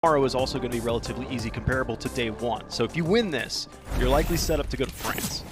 tomorrow is also going to be relatively easy comparable to day one. So if you win this, you're likely set up to go to France.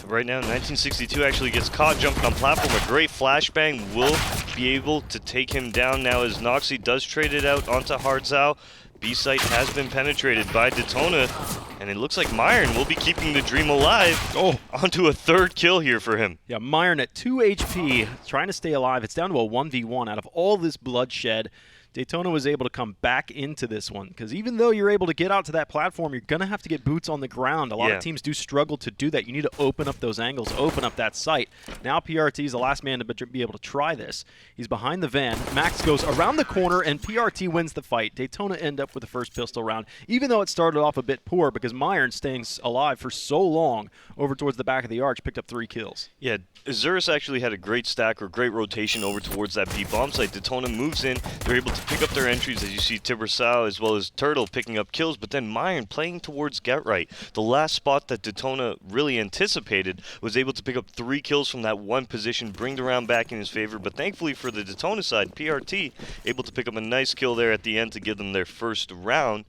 Right now, 1962 actually gets caught jumping on platform. A great flashbang will be able to take him down now as Noxy does trade it out onto Hardzao. B-site has been penetrated by DETONA, and it looks like Myron will be keeping the dream alive. Oh, onto a third kill here for him. Yeah, Myron at 2 HP, trying to stay alive. It's down to a 1v1 out of all this bloodshed. DETONA was able to come back into this one, because even though you're able to get out to that platform, you're going to have to get boots on the ground. A lot of teams do struggle to do that. You need to open up those angles, open up that site. Now PRT is the last man to be able to try this. He's behind the van. Max goes around the corner, and PRT wins the fight. DETONA end up with the first pistol round, even though it started off a bit poor, because Myron, staying alive for so long over towards the back of the arch, picked up 3 kills. Yeah, Isurus actually had a great stack or great rotation over towards that B bomb site. DETONA moves in. They're able to pick up their entries, as you see Tibersau as well as Turtle picking up kills, but then Myron playing towards Get Right. The last spot that DETONA really anticipated was able to pick up 3 kills from that one position, bring the round back in his favor, but thankfully for the DETONA side, PRT able to pick up a nice kill there at the end to give them their first round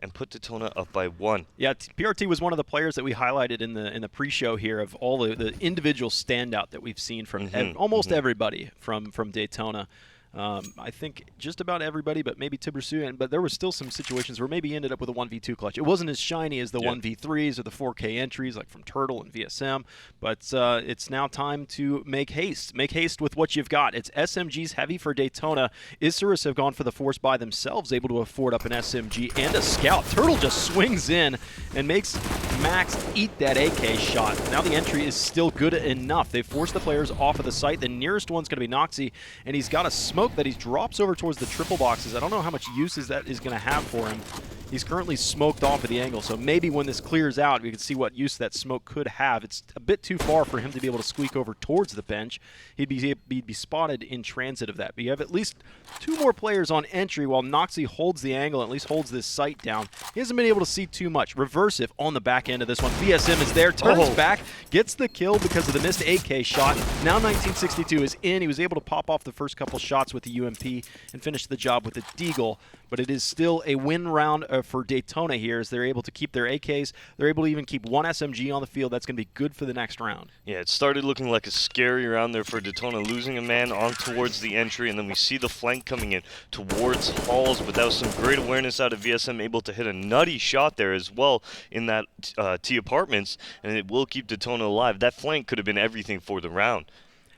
and put DETONA up by 1. Yeah, PRT was one of the players that we highlighted in the pre-show here of all the individual standout that we've seen from almost everybody from DETONA. I think just about everybody, but maybe Tibersu, but there were still some situations where maybe he ended up with a 1v2 clutch. It wasn't as shiny as the 1v3s or the 4K entries like from Turtle and VSM, but it's now time to make haste. Make haste with what you've got. It's SMGs heavy for DETONA. Isurus have gone for the Force by themselves, able to afford up an SMG and a Scout. Turtle just swings in and makes Max eat that AK shot. Now the entry is still good enough. They force the players off of the site. The nearest one's going to be Noxy, and he's got a smoke that he drops over towards the triple boxes. I don't know how much use that is going to have for him. He's currently smoked off of the angle, so maybe when this clears out, we can see what use that smoke could have. It's a bit too far for him to be able to squeak over towards the bench. He'd be spotted in transit of that. But you have at least 2 more players on entry while Noxy holds the angle, at least holds this site down. He hasn't been able to see too much. Reversive on the back end of this one. VSM is there, turns back, gets the kill because of the missed AK shot. Now 1962 is in. He was able to pop off the first couple shots with the UMP and finish the job with the Deagle. But it is still a win round for DETONA here, as they're able to keep their AKs. They're able to even keep 1 SMG on the field. That's going to be good for the next round. Yeah, it started looking like a scary round there for DETONA, losing a man on towards the entry, and then we see the flank coming in towards Halls, but that was some great awareness out of VSM, able to hit a nutty shot there as well in that T apartments, and it will keep DETONA alive. That flank could have been everything for the round.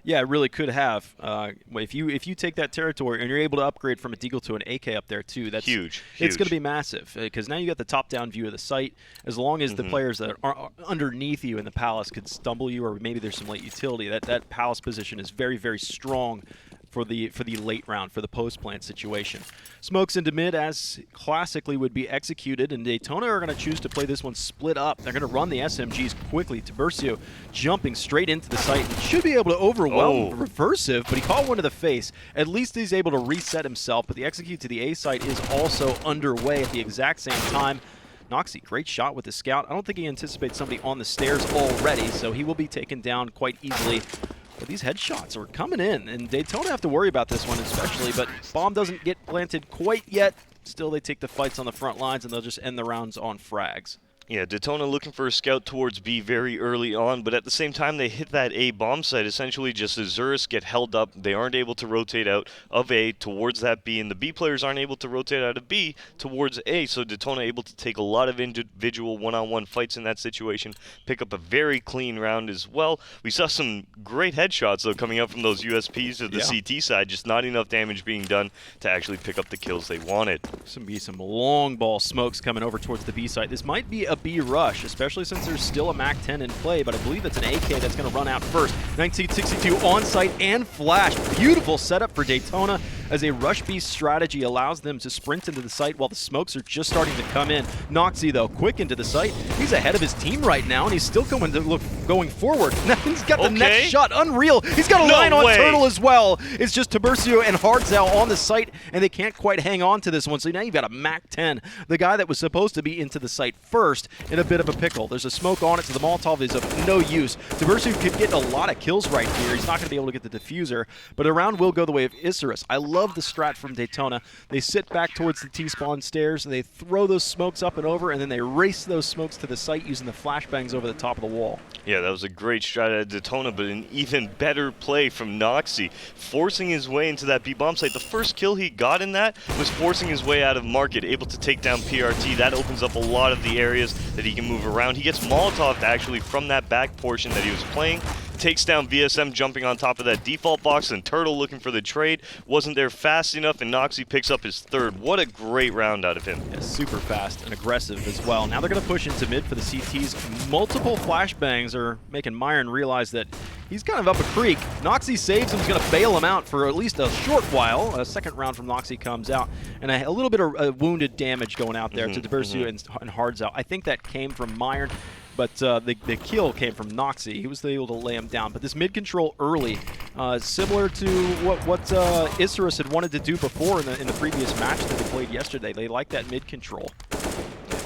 Yeah, it really could have. If you take that territory and you're able to upgrade from a Deagle to an AK up there too, that's huge. It's going to be massive, because now you got the top-down view of the site. As long as the players that are underneath you in the palace could stumble you, or maybe there's some late utility, that palace position is very, very strong for the late round, for the post-plant situation. Smokes into mid, as classically would be executed, and DETONA are going to choose to play this one split up. They're going to run the SMGs quickly. Tibercio jumping straight into the site. Should be able to overwhelm Reversive, but he caught one to the face. At least he's able to reset himself, but the execute to the A site is also underway at the exact same time. Noxy, great shot with the Scout. I don't think he anticipates somebody on the stairs already, so he will be taken down quite easily. But these headshots are coming in, and DETONA have to worry about this one especially, but bomb doesn't get planted quite yet. Still, they take the fights on the front lines, and they'll just end the rounds on frags. Yeah, DETONA looking for a scout towards B very early on, but at the same time they hit that A bomb site. Essentially just Isurus get held up. They aren't able to rotate out of A towards that B, and the B players aren't able to rotate out of B towards A, so DETONA able to take a lot of individual one-on-one fights in that situation, pick up a very clean round as well. We saw some great headshots though coming up from those USPs to the CT side, just not enough damage being done to actually pick up the kills they wanted. Some long ball smokes coming over towards the B site. This might be a B rush, especially since there's still a MAC-10 in play, but I believe it's an AK that's going to run out first. 1962 on site and flash. Beautiful setup for DETONA, as a rush B strategy allows them to sprint into the site while the smokes are just starting to come in. Noxy, though, quick into the site. He's ahead of his team right now, and he's still going forward. Now he's got the next shot. Unreal. He's got a line on Turtle as well. It's just Tibercio and Hardzao on the site, and they can't quite hang on to this one. So now you've got a MAC-10, the guy that was supposed to be into the site first, in a bit of a pickle. There's a smoke on it, so the Molotov is of no use. Tibercio could get a lot of kills right here. He's not going to be able to get the diffuser, but a round will go the way of Isurus. I love love the strat from Detona. They sit back towards the T-spawn stairs, and they throw those smokes up and over, and then they race those smokes to the site using the flashbangs over the top of the wall. Yeah, that was a great strat at Detona, but an even better play from Noxy, forcing his way into that B-bomb site. The first kill he got in that was forcing his way out of market, able to take down PRT. That opens up a lot of the areas that he can move around. He gets Molotov'd actually from that back portion that he was playing. Takes down VSM jumping on top of that default box, and Turtle looking for the trade. Wasn't there fast enough, and Noxy picks up his third. What a great round out of him. Yeah, super fast and aggressive as well. Now they're going to push into mid for the CTs. Multiple flashbangs are making Myron realize that he's kind of up a creek. Noxy saves him. He's going to bail him out for at least a short while. A second round from Noxy comes out, and a little bit of wounded damage going out there to Diversu and Hards out. I think that came from Myron. But the kill came from Noxy. He was able to lay him down. But this mid control early, similar to what Isurus had wanted to do before in the previous match that they played yesterday. They like that mid control.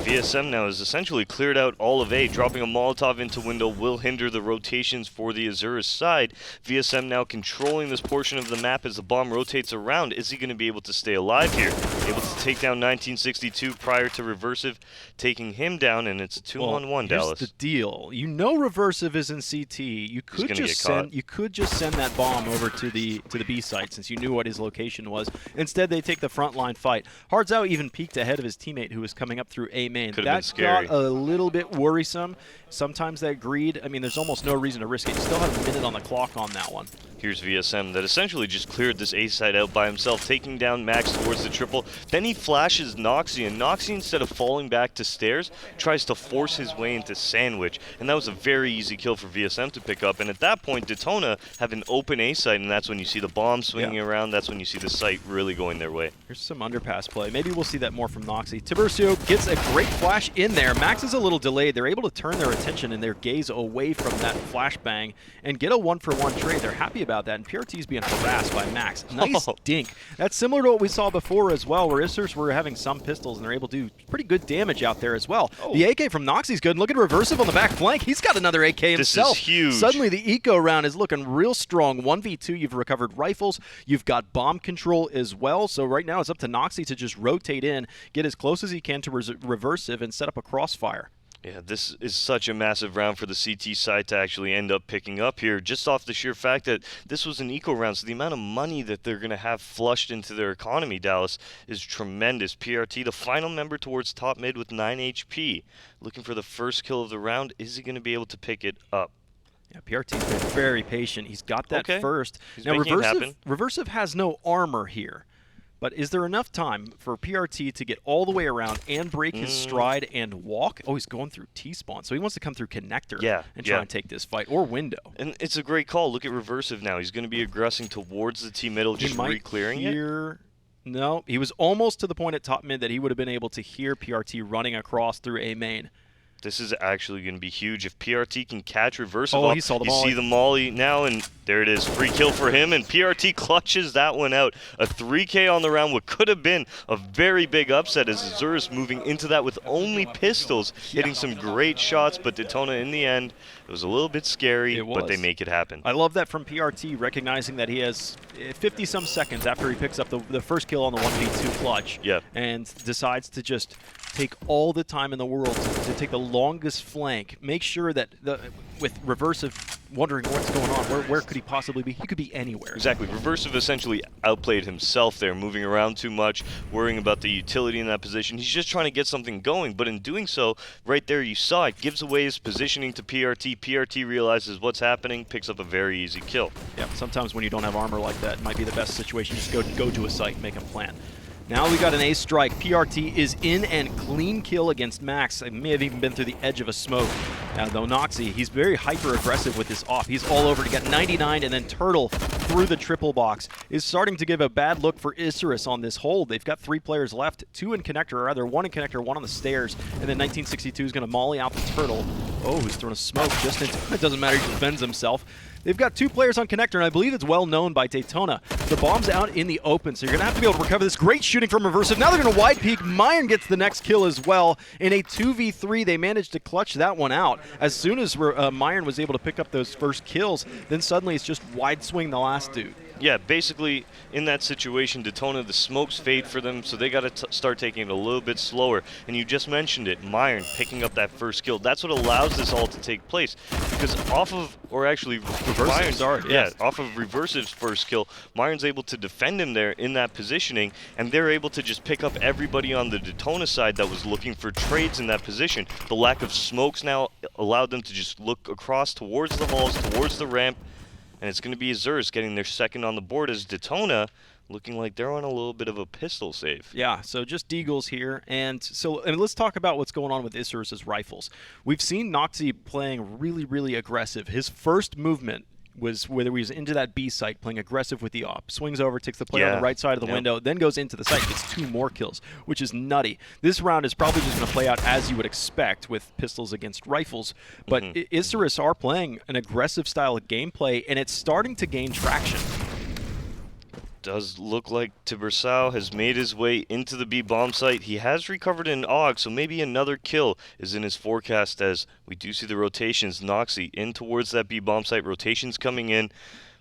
VSM now has essentially cleared out all of A. Dropping a Molotov into window will hinder the rotations for the Isurus side. VSM now controlling this portion of the map as the bomb rotates around. Is he going to be able to stay alive here? Able to take down 1962 prior to Reversive taking him down, and it's a 2-on-1, Dallas. Here's the deal. You know Reversive is in CT. You could just send that bomb over to the B site since you knew what his location was. Instead, they take the frontline fight. Hardzao even peeked ahead of his teammate who was coming up through A main. That got a little bit worrisome. Sometimes that greed, I mean, there's almost no reason to risk it. You still have a minute on the clock on that one. Here's VSM that essentially just cleared this A side out by himself, taking down Max towards the triple. Then he flashes Noxy, and Noxy, instead of falling back to stairs, tries to force his way into Sandwich. And that was a very easy kill for VSM to pick up. And at that point, Detona have an open A site, and that's when you see the bomb swinging around. That's when you see the site really going their way. Here's some underpass play. Maybe we'll see that more from Noxy. Tiburcio gets a great flash in there. Max is a little delayed. They're able to turn their attention and their gaze away from that flashbang and get a one-for-one trade. They're happy about that, and PRT's being harassed by Max. Nice dink. That's similar to what we saw before as well, where Isurus were having some pistols, and they're able to do pretty good damage out there as well. The AK from Noxy's good, and look at Reversive on the back flank. He's got another AK himself. This is huge. Suddenly, the eco round is looking real strong. 1v2, you've recovered rifles. You've got bomb control as well, so right now it's up to Noxy to just rotate in, get as close as he can to Reversive, and set up a crossfire. Yeah, this is such a massive round for the CT side to actually end up picking up here, just off the sheer fact that this was an eco round, so the amount of money that they're going to have flushed into their economy, Dallas, is tremendous. PRT, the final member towards top mid with 9 HP, looking for the first kill of the round. Is he going to be able to pick it up? Yeah, PRT's been very patient. He's got that first. He's now, making it happen. Reversive has no armor here. But is there enough time for PRT to get all the way around and break his stride and walk? Oh, he's going through T-spawn, so he wants to come through connector and try and take this fight, or window. And it's a great call. Look at Reversive now. He's going to be aggressing towards the T middle, just re-clearing it. No, he was almost to the point at top mid that he would have been able to hear PRT running across through A main. This is actually going to be huge. If PRT can catch Reversive, he saw the you molly. see the molly now, and there it is. Free kill for him, and PRT clutches that one out. A 3K on the round, what could have been a very big upset as Isurus moving into that with only pistols, hitting some great shots, but Detona in the end, it was a little bit scary, but they make it happen. I love that from PRT, recognizing that he has 50-some seconds after he picks up the first kill on the 1v2 clutch, and decides to just take all the time in the world to take the longest flank, make sure that with Reversive wondering what's going on, where could he possibly be? He could be anywhere. Exactly. Reversive essentially outplayed himself there, moving around too much, worrying about the utility in that position. He's just trying to get something going, but in doing so, right there you saw it, gives away his positioning to PRT. PRT realizes what's happening, picks up a very easy kill. Yeah, sometimes when you don't have armor like that, it might be the best situation. Just go to a site and make him plan. Now we got an ace strike. PRT is in and clean kill against Max. It may have even been through the edge of a smoke. Though Noxy, he's very hyper-aggressive with this off. He's all over to get 99, and then Turtle through the triple box is starting to give a bad look for Isurus on this hold. They've got 3 players left, 2 in connector, or rather 1 in connector, 1 on the stairs, and then 1962 is going to molly out the Turtle. Oh, he's throwing a smoke just into it. Doesn't matter, he defends himself. They've got 2 players on connector, and I believe it's well known by Detona. The bomb's out in the open, so you're going to have to be able to recover this. Great shooting from Reversive. Now they're going to wide peek. Myron gets the next kill as well. In a 2v3, they managed to clutch that one out. As soon as Myron was able to pick up those first kills, then suddenly it's just wide swing the last dude. Yeah, basically, in that situation, Detona, the smokes fade for them, so they got to start taking it a little bit slower. And you just mentioned it, Myron picking up that first kill. That's what allows this all to take place. Because off of, or actually, off of Reversive's first kill, Myron's able to defend him there in that positioning, and they're able to just pick up everybody on the Detona side that was looking for trades in that position. The lack of smokes now allowed them to just look across towards the halls, towards the ramp, and it's going to be Isurus getting their second on the board as Detona looking like they're on a little bit of a pistol save. Yeah, so just Deagles here. And let's talk about what's going on with Isurus' rifles. We've seen Noxy playing really, really aggressive. His first movement was whether he was into that B site, playing aggressive with the op. Swings over, takes the player on the right side of the window, then goes into the site, gets 2 more kills, which is nutty. This round is probably just going to play out as you would expect with pistols against rifles. But Isurus are playing an aggressive style of gameplay, and it's starting to gain traction. Does look like Tibersau has made his way into the B bomb site. He has recovered an AUG, so maybe another kill is in his forecast as we do see the rotations. Noxy in towards that B bomb site. Rotations coming in.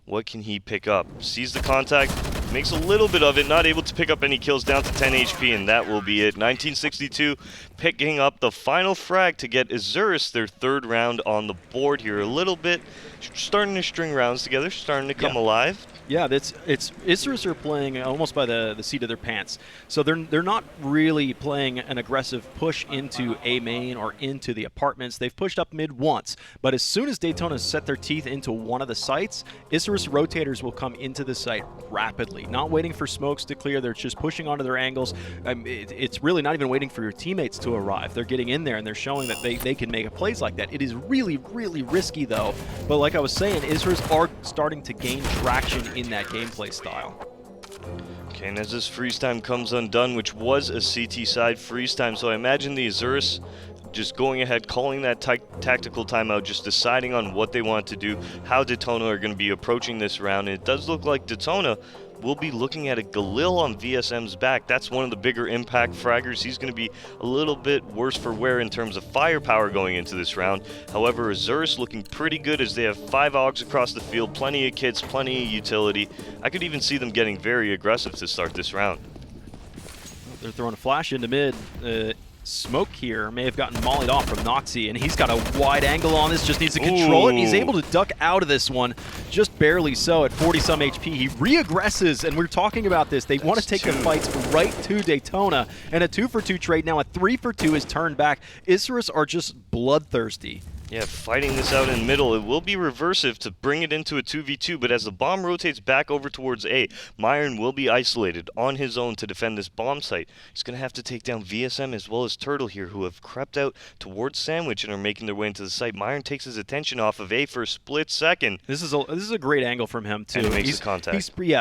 What can he pick up? Sees the contact, makes a little bit of it, not able to pick up any kills, down to 10 HP, and that will be it. 1962 picking up the final frag to get Isurus their 3rd round on the board here. A little bit starting to string rounds together, starting to come alive. Yeah, it's Isurus are playing almost by the seat of their pants. So they're not really playing an aggressive push into A main or into the apartments. They've pushed up mid once, but as soon as Detona set their teeth into one of the sites, Isurus rotators will come into the site rapidly, not waiting for smokes to clear. They're just pushing onto their angles. It's really not even waiting for your teammates to arrive. They're getting in there and they're showing that they can make plays like that. It is really, really risky though. But like I was saying, Isurus are starting to gain traction in that gameplay style. Okay, and as this freeze time comes undone, which was a CT side freeze time, so I imagine the Isurus just going ahead, calling that tactical timeout, just deciding on what they want to do, how Detona are going to be approaching this round. And it does look like Detona will be looking at a Galil on VSM's back. That's one of the bigger impact fraggers. He's going to be a little bit worse for wear in terms of firepower going into this round. However, Isurus looking pretty good as they have 5 AUGs across the field, plenty of kits, plenty of utility. I could even see them getting very aggressive to start this round. They're throwing a flash into mid. Smoke here may have gotten mollied off from Noxy, and he's got a wide angle on this, just needs to control it, and he's able to duck out of this one, just barely so at 40-some HP. He re-aggresses, and we're talking about this. They want to take the fights right to Detona, and a 2-for-2 trade now, a 3-for-2 is turned back. Isurus are just bloodthirsty. Yeah, fighting this out in middle. It will be reversive to bring it into a 2v2, but as the bomb rotates back over towards A, Myron will be isolated on his own to defend this bomb site. He's going to have to take down VSM as well as Turtle here, who have crept out towards Sandwich and are making their way into the site. Myron takes his attention off of A for a split second. This is a great angle from him, too. And he makes the contact.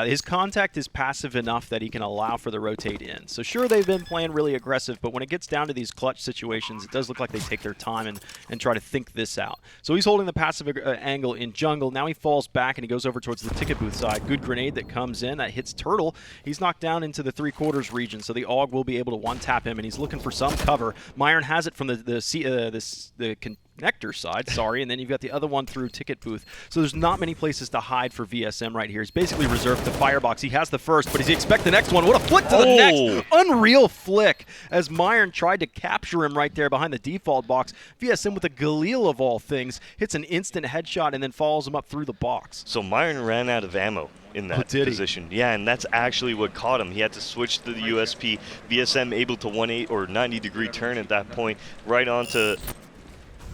His contact is passive enough that he can allow for the rotate in. So sure, they've been playing really aggressive, but when it gets down to these clutch situations, it does look like they take their time and try to think this out. So he's holding the passive angle in jungle. Now he falls back and he goes over towards the ticket booth side. Good grenade that comes in. That hits Turtle. He's knocked down into the 3/4 region, so the AUG will be able to one-tap him, and he's looking for some cover. Myron has it from the connector side, and then you've got the other one through ticket booth. So there's not many places to hide for VSM right here. He's basically reserved the firebox. He has the first, but does he expect the next one? What a flick to the next! Unreal flick as Myron tried to capture him right there behind the default box. VSM with a Galil of all things hits an instant headshot and then follows him up through the box. So Myron ran out of ammo in that position. Yeah, and that's actually what caught him. He had to switch to the USP. VSM able to 180 or 90-degree turn at that point right onto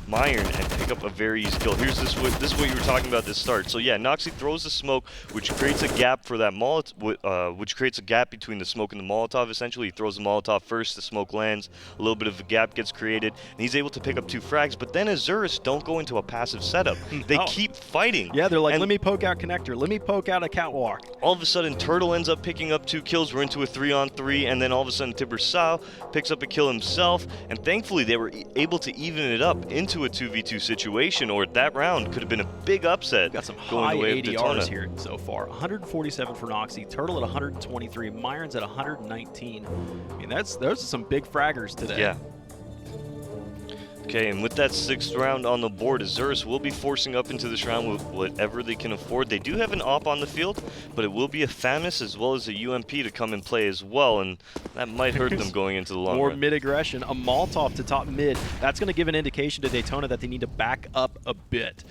Myron and pick up a very easy kill. This is what you were talking about at the start. So yeah, Noxy throws the smoke, which creates a gap for that Molotov, which creates a gap between the smoke and the Molotov. Essentially, he throws the Molotov first, the smoke lands, a little bit of a gap gets created, and he's able to pick up 2 frags. But then Isurus don't go into a passive setup. They keep fighting. Yeah, they're like, let me poke out connector, let me poke out a catwalk. All of a sudden, Turtle ends up picking up 2 kills. We're into a 3-on-3, and then all of a sudden, Tibersau picks up a kill himself, and thankfully they were able to even it up into a 2v2 situation, or that round could have been a big upset. Got some high ADRs here so far. 147 for Noxy, Turtle at 123, Myron's at 119. I mean, those are some big fraggers today. Yeah. Okay, and with that 6th round on the board, Isurus will be forcing up into this round with whatever they can afford. They do have an AWP on the field, but it will be a FAMAS as well as a UMP to come and play as well, and that might hurt them going into the long More run. mid-aggression, a Molotov to top mid. That's going to give an indication to DETONA that they need to back up a bit.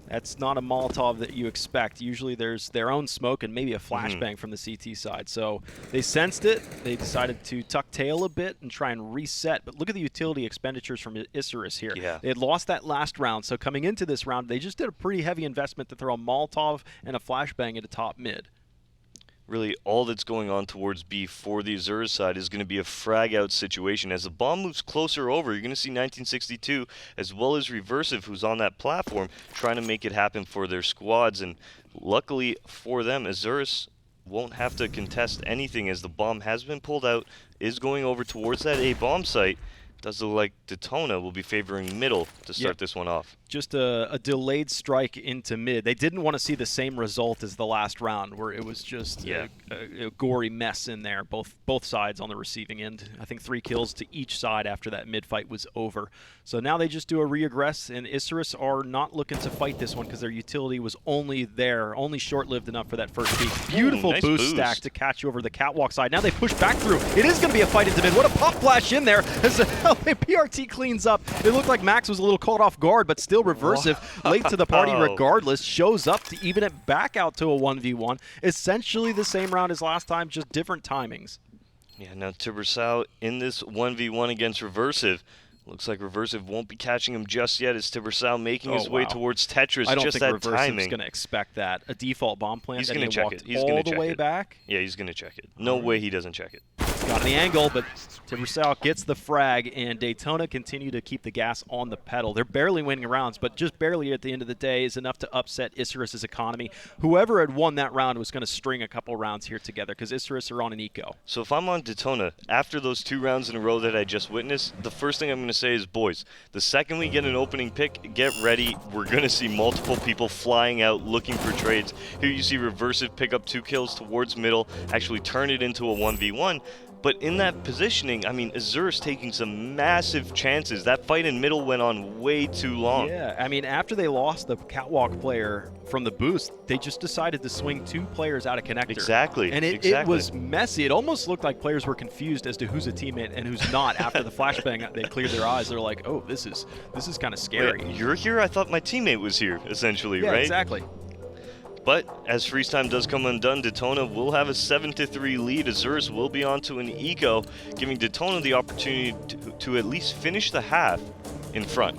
That's not a Molotov that you expect. Usually there's their own smoke and maybe a flashbang from the CT side. So they sensed it. They decided to tuck tail a bit and try and reset. But look at the utility expenditures from Isurus here. Yeah. They had lost that last round. So coming into this round, they just did a pretty heavy investment to throw a Molotov and a flashbang into top mid. Really, all that's going on towards B for the Isurus side is going to be a frag out situation. As the bomb moves closer over, you're going to see 1962 as well as Reversive, who's on that platform, trying to make it happen for their squads. And luckily for them, Isurus won't have to contest anything as the bomb has been pulled out, is going over towards that A bomb site. Does look like DETONA will be favoring middle to start this one off. Just a delayed strike into mid. They didn't want to see the same result as the last round, where it was just a gory mess in there, both sides on the receiving end. I think 3 kills to each side after that mid fight was over. So now they just do a re-aggress, and Isurus are not looking to fight this one because their utility was only short-lived enough for that first peak. Beautiful nice boost stack to catch over the catwalk side. Now they push back through. It is going to be a fight into mid. What a pop flash in there as PRT cleans up. It looked like Max was a little caught off guard, but still Reversive, late to the party regardless, shows up to even it back out to a 1v1. Essentially the same round as last time, just different timings. Yeah, now Tibersau in this 1v1 against Reversive. Looks like Reversive won't be catching him just yet as Tibersau making his way towards Tetris. I don't just think that Reversive's timing. going to expect that. A default bomb plant. He's going to check it. He's all gonna the check way it. back. Yeah, he's going to check it. No way he doesn't check it. Got an angle, but Tibersau gets the frag, and DETONA continue to keep the gas on the pedal. They're barely winning rounds, but just barely at the end of the day is enough to upset Isurus' economy. Whoever had won that round was going to string a couple rounds here together because Isurus are on an eco. So if I'm on DETONA, after those 2 rounds in a row that I just witnessed, the first thing I'm going to say is, boys, the second we get an opening pick, get ready. We're going to see multiple people flying out looking for trades. Here you see Reversive pick up 2 kills towards middle, actually turn it into a 1v1. But in that positioning, I mean, Isurus taking some massive chances. That fight in middle went on way too long. Yeah, I mean, after they lost the catwalk player from the boost, they just decided to swing 2 players out of connector. Exactly. And it was messy. It almost looked like players were confused as to who's a teammate and who's not. After the flashbang, they cleared their eyes. They're like, oh, this is kind of scary. Wait, you're here? I thought my teammate was here, essentially, yeah, right? Exactly. But as freeze time does come undone, DETONA will have a 7-3 lead. Isurus will be onto an eco, giving DETONA the opportunity to at least finish the half in front.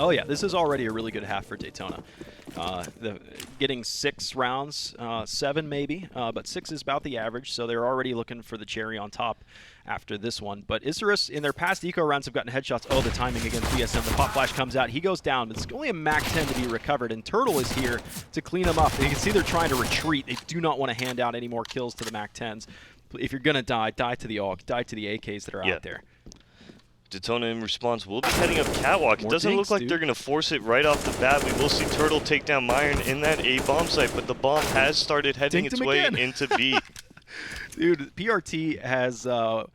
Oh yeah, this is already a really good half for DETONA. Getting 6 rounds, 7 maybe, but 6 is about the average, so they're already looking for the cherry on top after this one. But Isurus, in their past eco rounds, have gotten headshots. Oh, the timing against BSM. The pop flash comes out. He goes down, but it's only a MAC-10 to be recovered, and Turtle is here to clean him up. And you can see they're trying to retreat. They do not want to hand out any more kills to the MAC-10s. If you're going to die to the AUG, die to the AKs that are out there. DETONA in response will be heading up catwalk. It doesn't look like they're going to force it right off the bat. We will see Turtle take down Myron in that A bomb site, but the bomb has started heading its way into B. Dude, PRT has a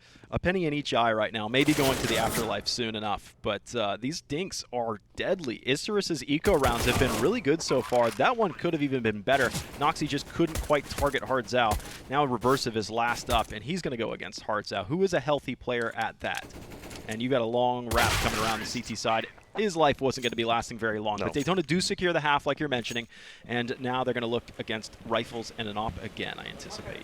penny in each eye right now, maybe going to the afterlife soon enough. But these dinks are deadly. Isurus' eco rounds have been really good so far. That one could have even been better. Noxy just couldn't quite target Hardzao. Now Reversive is last up, and he's going to go against Hardzao, who is a healthy player at that. And you got a long wrap coming around the CT side. His life wasn't going to be lasting very long. No. But DETONA do secure the half, like you're mentioning, and now they're going to look against Rifles and an AWP again, I anticipate.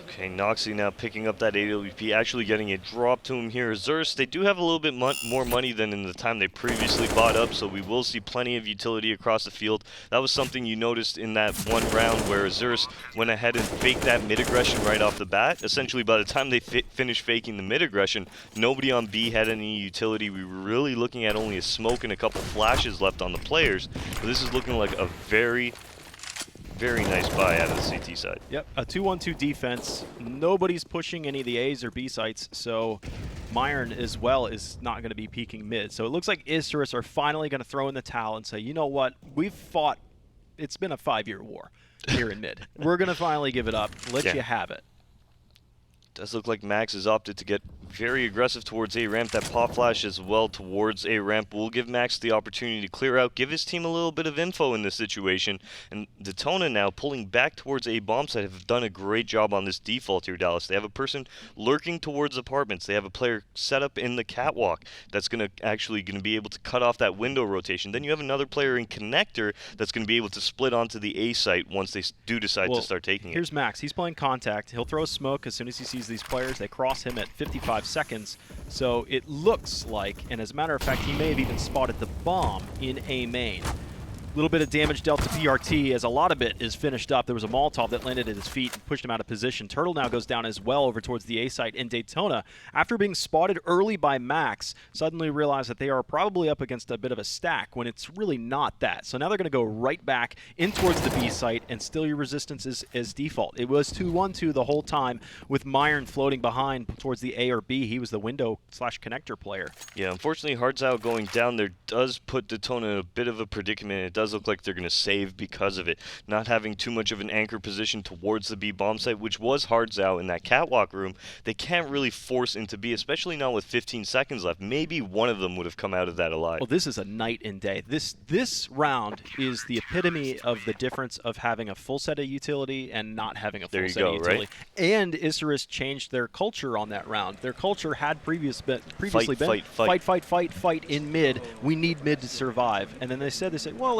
Okay, Noxy now picking up that AWP, actually getting it dropped to him here. Isurus, they do have a little bit more money than in the time they previously bought up, so we will see plenty of utility across the field. That was something you noticed in that one round where Isurus went ahead and faked that mid-aggression right off the bat. Essentially, by the time they finished faking the mid-aggression, nobody on B had any utility. We were really looking at only a smoke and a couple flashes left on the players. But this is looking like a very nice buy out of the CT side. Yep, a 2-1-2 defense. Nobody's pushing any of the A's or B sites, so Myron as well is not going to be peeking mid. So it looks like Isurus are finally going to throw in the towel and say, you know what, we've fought, it's been a 5-year war here in mid. We're going to finally give it up, let you have it. Does look like Max has opted to get very aggressive towards A ramp. That pop flash as well towards A ramp will give Max the opportunity to clear out, give his team a little bit of info in this situation. And DETONA now pulling back towards A bomb site have done a great job on this default here, Dallas. They have a person lurking towards apartments. They have a player set up in the catwalk that's going to be able to cut off that window rotation. Then you have another player in connector that's going to be able to split onto the A site once they do decide to start taking it. Here's Max. He's playing contact. He'll throw a smoke as soon as he sees these players. They cross him at 55 seconds. So it looks like, and as a matter of fact, he may have even spotted the bomb in A main. A little bit of damage dealt to PRT as a lot of it is finished up. There was a Molotov that landed at his feet and pushed him out of position. Turtle now goes down as well over towards the A site. And DETONA, after being spotted early by Max, suddenly realized that they are probably up against a bit of a stack when it's really not that. So now they're going to go right back in towards the B site, and still your resistance is default. It was 2-1-2 the whole time with Myron floating behind towards the A or B. He was the window/connector player. Yeah, unfortunately, Hardzao going down there does put DETONA in a bit of a predicament. It does look like they're going to save because of it. Not having too much of an anchor position towards the B bomb site, which was Hardzao in that catwalk room, they can't really force into B, especially not with 15 seconds left. Maybe one of them would have come out of that alive. Well, this is a night and day. This round is the epitome of the difference of having a full set of utility and not having a full set of utility. Right? And Isurus changed their culture on that round. Their culture had previously been fight in mid. We need mid to survive. And then they said, well,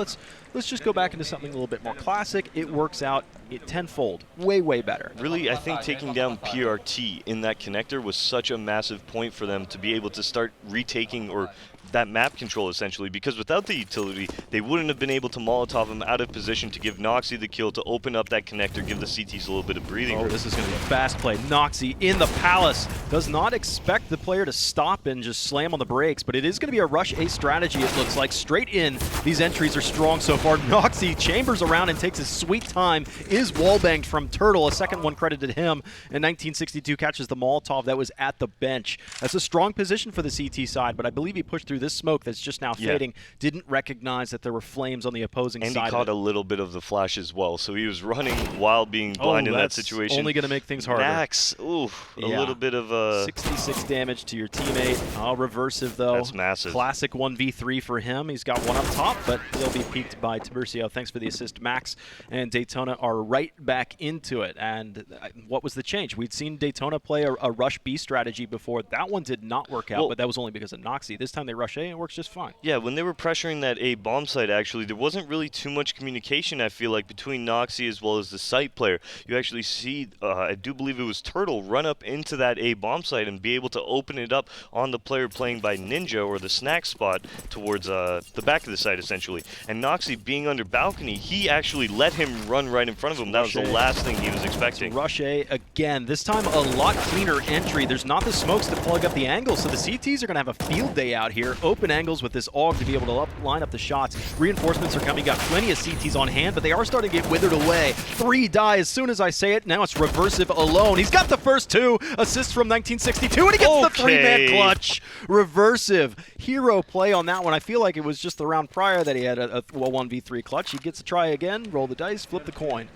let's just go back into something a little bit more classic. It works out tenfold. Way better. Really, I think taking down PRT in that connector was such a massive point for them to be able to start retaking or that map control essentially, because without the utility, they wouldn't have been able to Molotov him out of position to give Noxy the kill, to open up that connector, give the CTs a little bit of breathing room. This is going to be a fast play. Noxy in the Palace does not expect the player to stop and just slam on the brakes, but it is going to be a rush A strategy, it looks like. Straight in. These entries are strong so far. Noxy chambers around and takes his sweet time, is wallbanged from Turtle. A second one credited him, and 1962 catches the Molotov that was at the bench. That's a strong position for the CT side, but I believe he pushed through this smoke that's just now fading. Didn't recognize that there were flames on the opposing side. And he caught a little bit of the flash as well, so he was running while being blind in that situation. Only going to make things harder. Max, a little bit of 66 damage to your teammate. Reversive though. That's massive. Classic 1v3 for him. He's got one up top, but he'll be peaked by Tiburcio. Thanks for the assist, Max. And DETONA are right back into it. And what was the change? We'd seen DETONA play a rush B strategy before. That one did not work out, but that was only because of Noxy. This time they rush A and it works just fine. Yeah, when they were pressuring that A bomb site, actually, there wasn't really too much communication, I feel like, between Noxy as well as the site player. You actually see, I do believe it was Turtle, run up into that A bomb site and be able to open it up on the player playing by Ninja or the snack spot towards the back of the site, essentially. And Noxy being under balcony, he actually let him run right in front of him. That was the last thing he was expecting. Rush A again. This time a lot cleaner entry. There's not the smokes to plug up the angles, so the CTs are going to have a field day out here. Open angles with this AUG to be able to line up the shots. Reinforcements are coming. Got plenty of CTs on hand, but they are starting to get withered away. 3 die as soon as I say it. Now it's Reversive alone. He's got the first 2 assists from 1962, and he gets the 3-man clutch. Reversive. Hero play on that one. I feel like it was just the round prior that he had a 1v3 clutch. He gets to try again, roll the dice, flip the coin.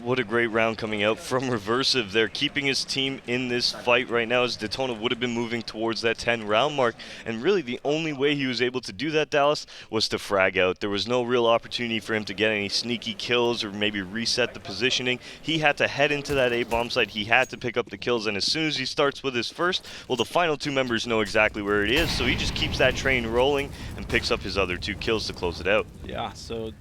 What a great round coming out from Reversive. They're keeping his team in this fight right now, as DETONA would have been moving towards that 10-round mark. And really the only way he was able to do that, Dallas, was to frag out. There was no real opportunity for him to get any sneaky kills or maybe reset the positioning. He had to head into that A-bomb site. He had to pick up the kills. And as soon as he starts with his first, well, the final 2 members know exactly where it is. So he just keeps that train rolling and picks up his other 2 kills to close it out. Yeah, so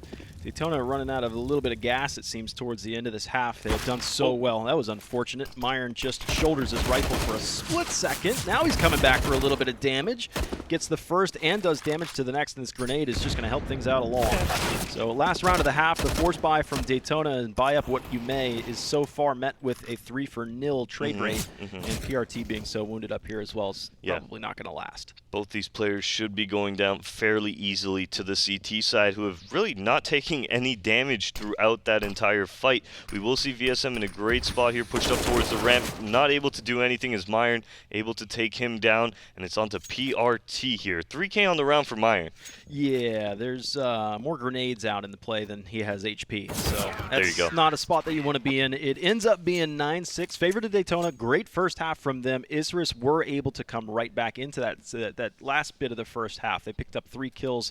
DETONA running out of a little bit of gas, it seems, towards the end of this half. They have done so well. That was unfortunate. Myron just shoulders his rifle for a split second. Now he's coming back for a little bit of damage. Gets the first and does damage to the next, and this grenade is just going to help things out along. So last round of the half, the force buy from DETONA and buy up what you may is so far met with a 3-for-0 trade rate, and PRT being so wounded up here as well is probably not going to last. Both these players should be going down fairly easily to the CT side, who have really not taken any damage throughout that entire fight. We will see VSM in a great spot here, pushed up towards the ramp, not able to do anything as Myron able to take him down, and it's on to PRT here. 3K on the round for Myron. Yeah, there's more grenades out in the play than he has HP, so There you go. that's not a spot that you want to be in. It ends up being 9-6, favored to Daytona. Great first half from them. Isurus were able to come right back into that last bit of the first half. They picked up 3 kills,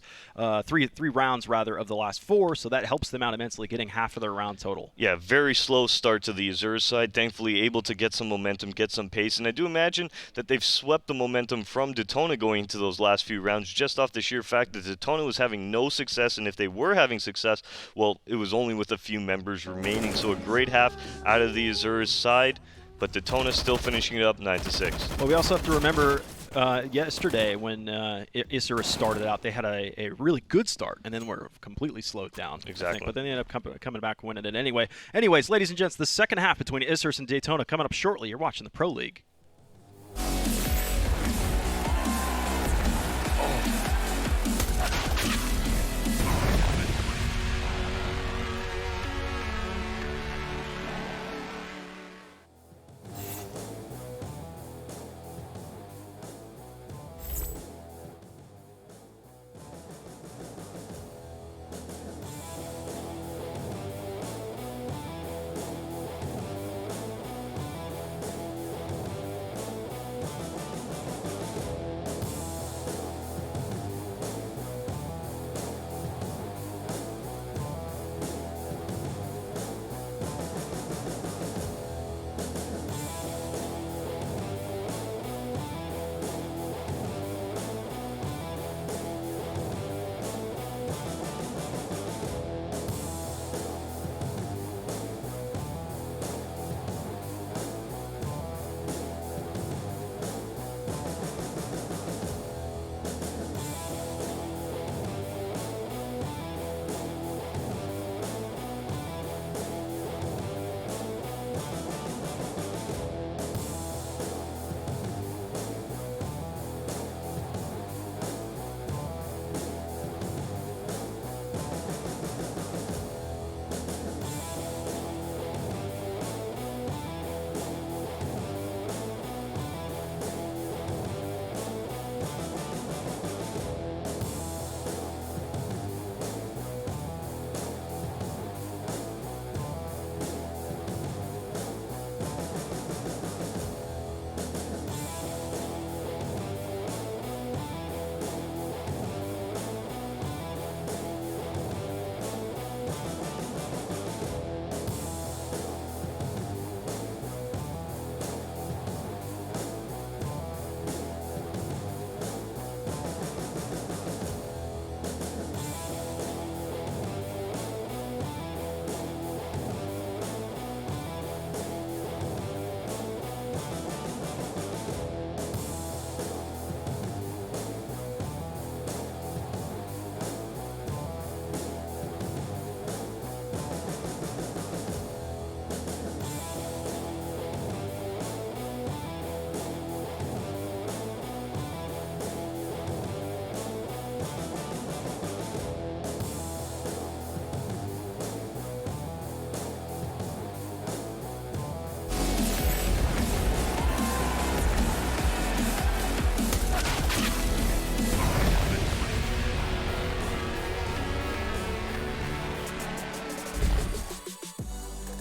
three rounds rather of the last 4, so that helps them out immensely, getting half of their round total. Yeah, very slow start to the Isurus side. Thankfully able to get some momentum, get some pace, and I do imagine that they've swept the momentum from DETONA going into those last few rounds just off the sheer fact that DETONA was having no success, and if they were having success, well, it was only with a few members remaining. So a great half out of the Isurus side, but DETONA still finishing it up 9-6. Well, we also have to remember yesterday when Isurus started out, they had a really good start and then were completely slowed down. Exactly. But then they ended up coming back winning it anyway. Anyways, ladies and gents, the second half between Isurus and Daytona coming up shortly. You're watching the Pro League.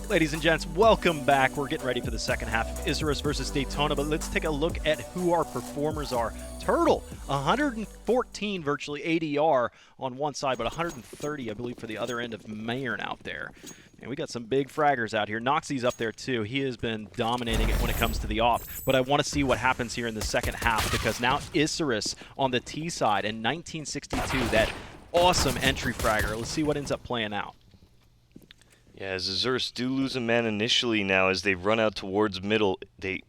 Ladies and gents, welcome back. We're getting ready for the second half of Isurus versus Daytona, but let's take a look at who our performers are. Turtle, 114 virtually ADR on one side, but 130, I believe, for the other end of Mayern out there. And we got some big fraggers out here. Noxie's up there too. He has been dominating it when it comes to the op. But I want to see what happens here in the second half, because now Isurus on the T side and 1962, that awesome entry fragger. Let's see what ends up playing out. Yeah, as Isurus do lose a man initially now as they run out towards middle. They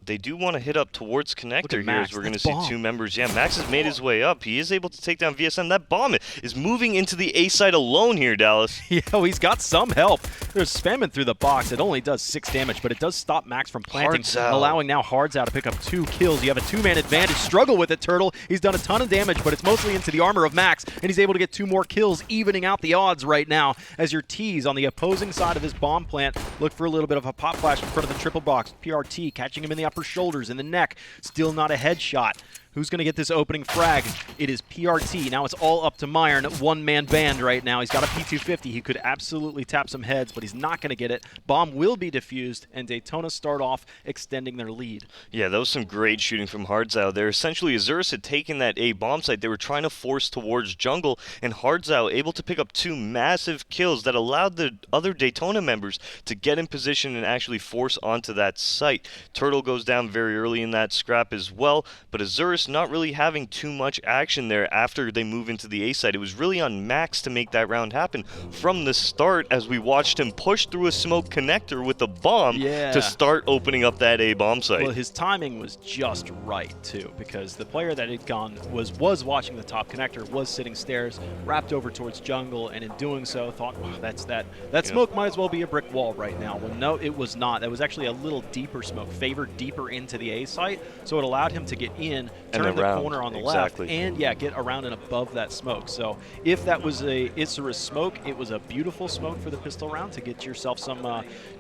they do want to hit up towards connector here, as we're going to see bomb. 2 members. Yeah, Max has made his way up. He is able to take down VSM. That bomb is moving into the A side alone here, Dallas. Yeah, he's got some help. They're spamming through the box. It only does 6 damage, but it does stop Max from planting, allowing now Hardzow to pick up 2 kills. You have a 2-man advantage. Struggle with it, Turtle. He's done a ton of damage, but it's mostly into the armor of Max, and he's able to get 2 more kills, evening out the odds right now as your T's on the opposing side of his bomb plant look for a little bit of a pop flash in front of the triple box. PRT catching him in the upper shoulders, in the neck. Still not a headshot. Who's going to get this opening frag? It is PRT. Now it's all up to Myron. 1-man band right now. He's got a P250. He could absolutely tap some heads, but he's not going to get it. Bomb will be defused, and Detona start off extending their lead. Yeah, that was some great shooting from Hardzow there. Essentially, Isurus had taken that A bomb site. They were trying to force towards jungle, and Hardzow able to pick up 2 massive kills that allowed the other Detona members to get in position and actually force onto that site. Turtle goes down very early in that scrap as well, but Isurus not really having too much action there after they move into the A side. It was really on Max to make that round happen from the start, as we watched him push through a smoke connector with a bomb to start opening up that A bomb site. Well, his timing was just right too, because the player that had gone was watching the top connector, was sitting stairs, wrapped over towards jungle, and in doing so thought, wow, that smoke might as well be a brick wall right now. Well, no, it was not. That was actually a little deeper smoke, favored deeper into the A site, so it allowed him to get in, turn the corner on the left, and get around and above that smoke. So if that was a Isurus smoke, it was a beautiful smoke for the pistol round to get yourself some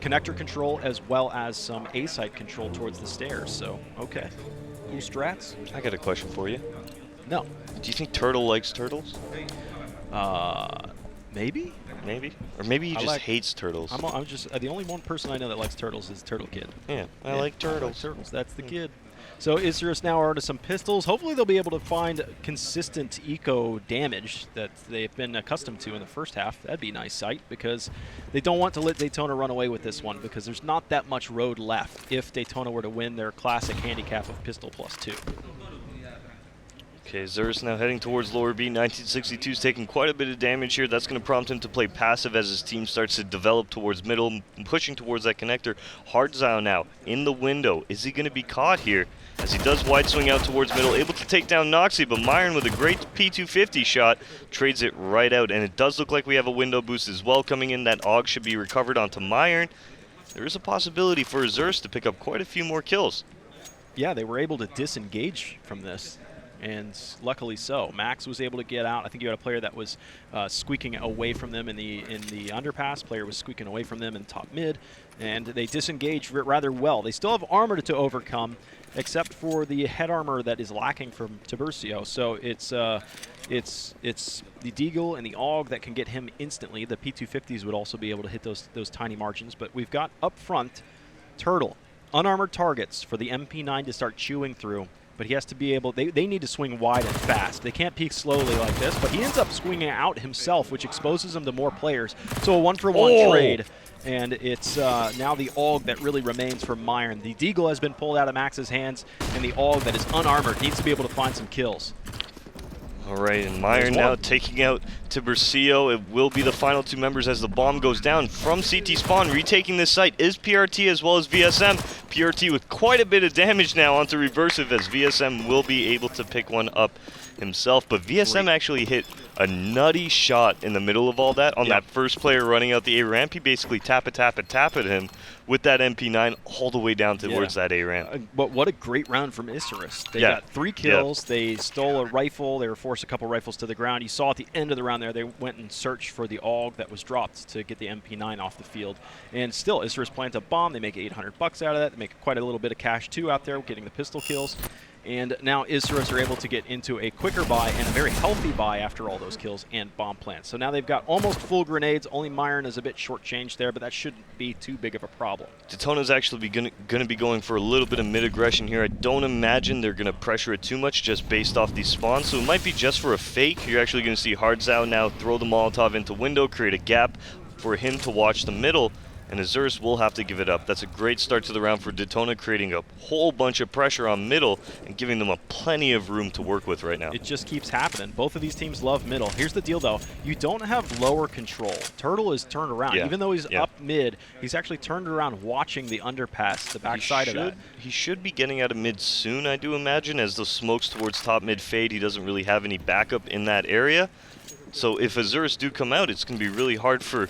connector control as well as some A site control towards the stairs. So okay, cool strats. I got a question for you. No. Do you think Turtle likes turtles? Maybe. Maybe, or maybe he just hates turtles. I'm just the only one person I know that likes turtles is Turtle Kid. Yeah, I like turtles. I like turtles. That's the kid. So Isurus now are to some pistols. Hopefully they'll be able to find consistent eco damage that they've been accustomed to in the first half. That'd be a nice sight, because they don't want to let Detona run away with this one, because there's not that much road left if Detona were to win their classic handicap of pistol +2. Okay, Isurus now heading towards lower B. 1962 is taking quite a bit of damage here. That's going to prompt him to play passive as his team starts to develop towards middle, pushing towards that connector. Hardzow now in the window. Is he going to be caught here? As he does wide swing out towards middle, able to take down Noxie, but Myron with a great P250 shot trades it right out. And it does look like we have a window boost as well coming in. That AUG should be recovered onto Myron. There is a possibility for Isurus to pick up quite a few more kills. Yeah, they were able to disengage from this, and luckily so. Max was able to get out. I think you had a player that was squeaking away from them in the underpass. Player was squeaking away from them in top mid, and they disengaged rather well. They still have armor to overcome, except for the head armor that is lacking from Tiburcio. So it's the Deagle and the AUG that can get him instantly. The P250s would also be able to hit those tiny margins. But we've got up front Turtle, unarmored targets for the MP9 to start chewing through. But he has to be able, they need to swing wide and fast. They can't peek slowly like this, but he ends up swinging out himself, which exposes him to more players. So a 1-for-1 trade, and it's now the AUG that really remains for Myron. The Deagle has been pulled out of Max's hands, and the AUG that is unarmored needs to be able to find some kills. All right, and Myron now taking out Tiburcio. It will be the final 2 members as the bomb goes down from CT spawn. Retaking this site is PRT as well as VSM. PRT with quite a bit of damage now onto Reversive, as VSM will be able to pick one up himself. But VSM actually hit a nutty shot in the middle of all that on that first player running out the A ramp. He basically tap at him with that MP9 all the way down towards that A ramp. But what a great round from Isurus. They got 3 kills. They stole a rifle. They were forced a couple rifles to the ground. You saw at the end of the round there, they went and searched for the AUG that was dropped to get the MP9 off the field. And still, Isurus plants a bomb. They make $800 out of that. They make quite a little bit of cash too out there, getting the pistol kills. And now Isurus are able to get into a quicker buy and a very healthy buy after all those kills and bomb plants. So now they've got almost full grenades. Only Myron is a bit shortchanged there, but that shouldn't be too big of a problem. Detona's actually going to be going for a little bit of mid-aggression here. I don't imagine they're going to pressure it too much just based off these spawns, so it might be just for a fake. You're actually going to see Hardzow now throw the Molotov into window, create a gap for him to watch the middle. and Isurus will have to give it up. That's a great start to the round for DETONA, creating a whole bunch of pressure on middle and giving them plenty of room to work with right now. It just keeps happening. Both of these teams love middle. Here's the deal, though. You don't have lower control. Turtle is turned around. Even though he's up mid, he's actually turned around watching the underpass, the backside of that. He should be getting out of mid soon, I do imagine. As the smokes towards top mid fade, he doesn't really have any backup in that area. So if Isurus do come out, it's going to be really hard for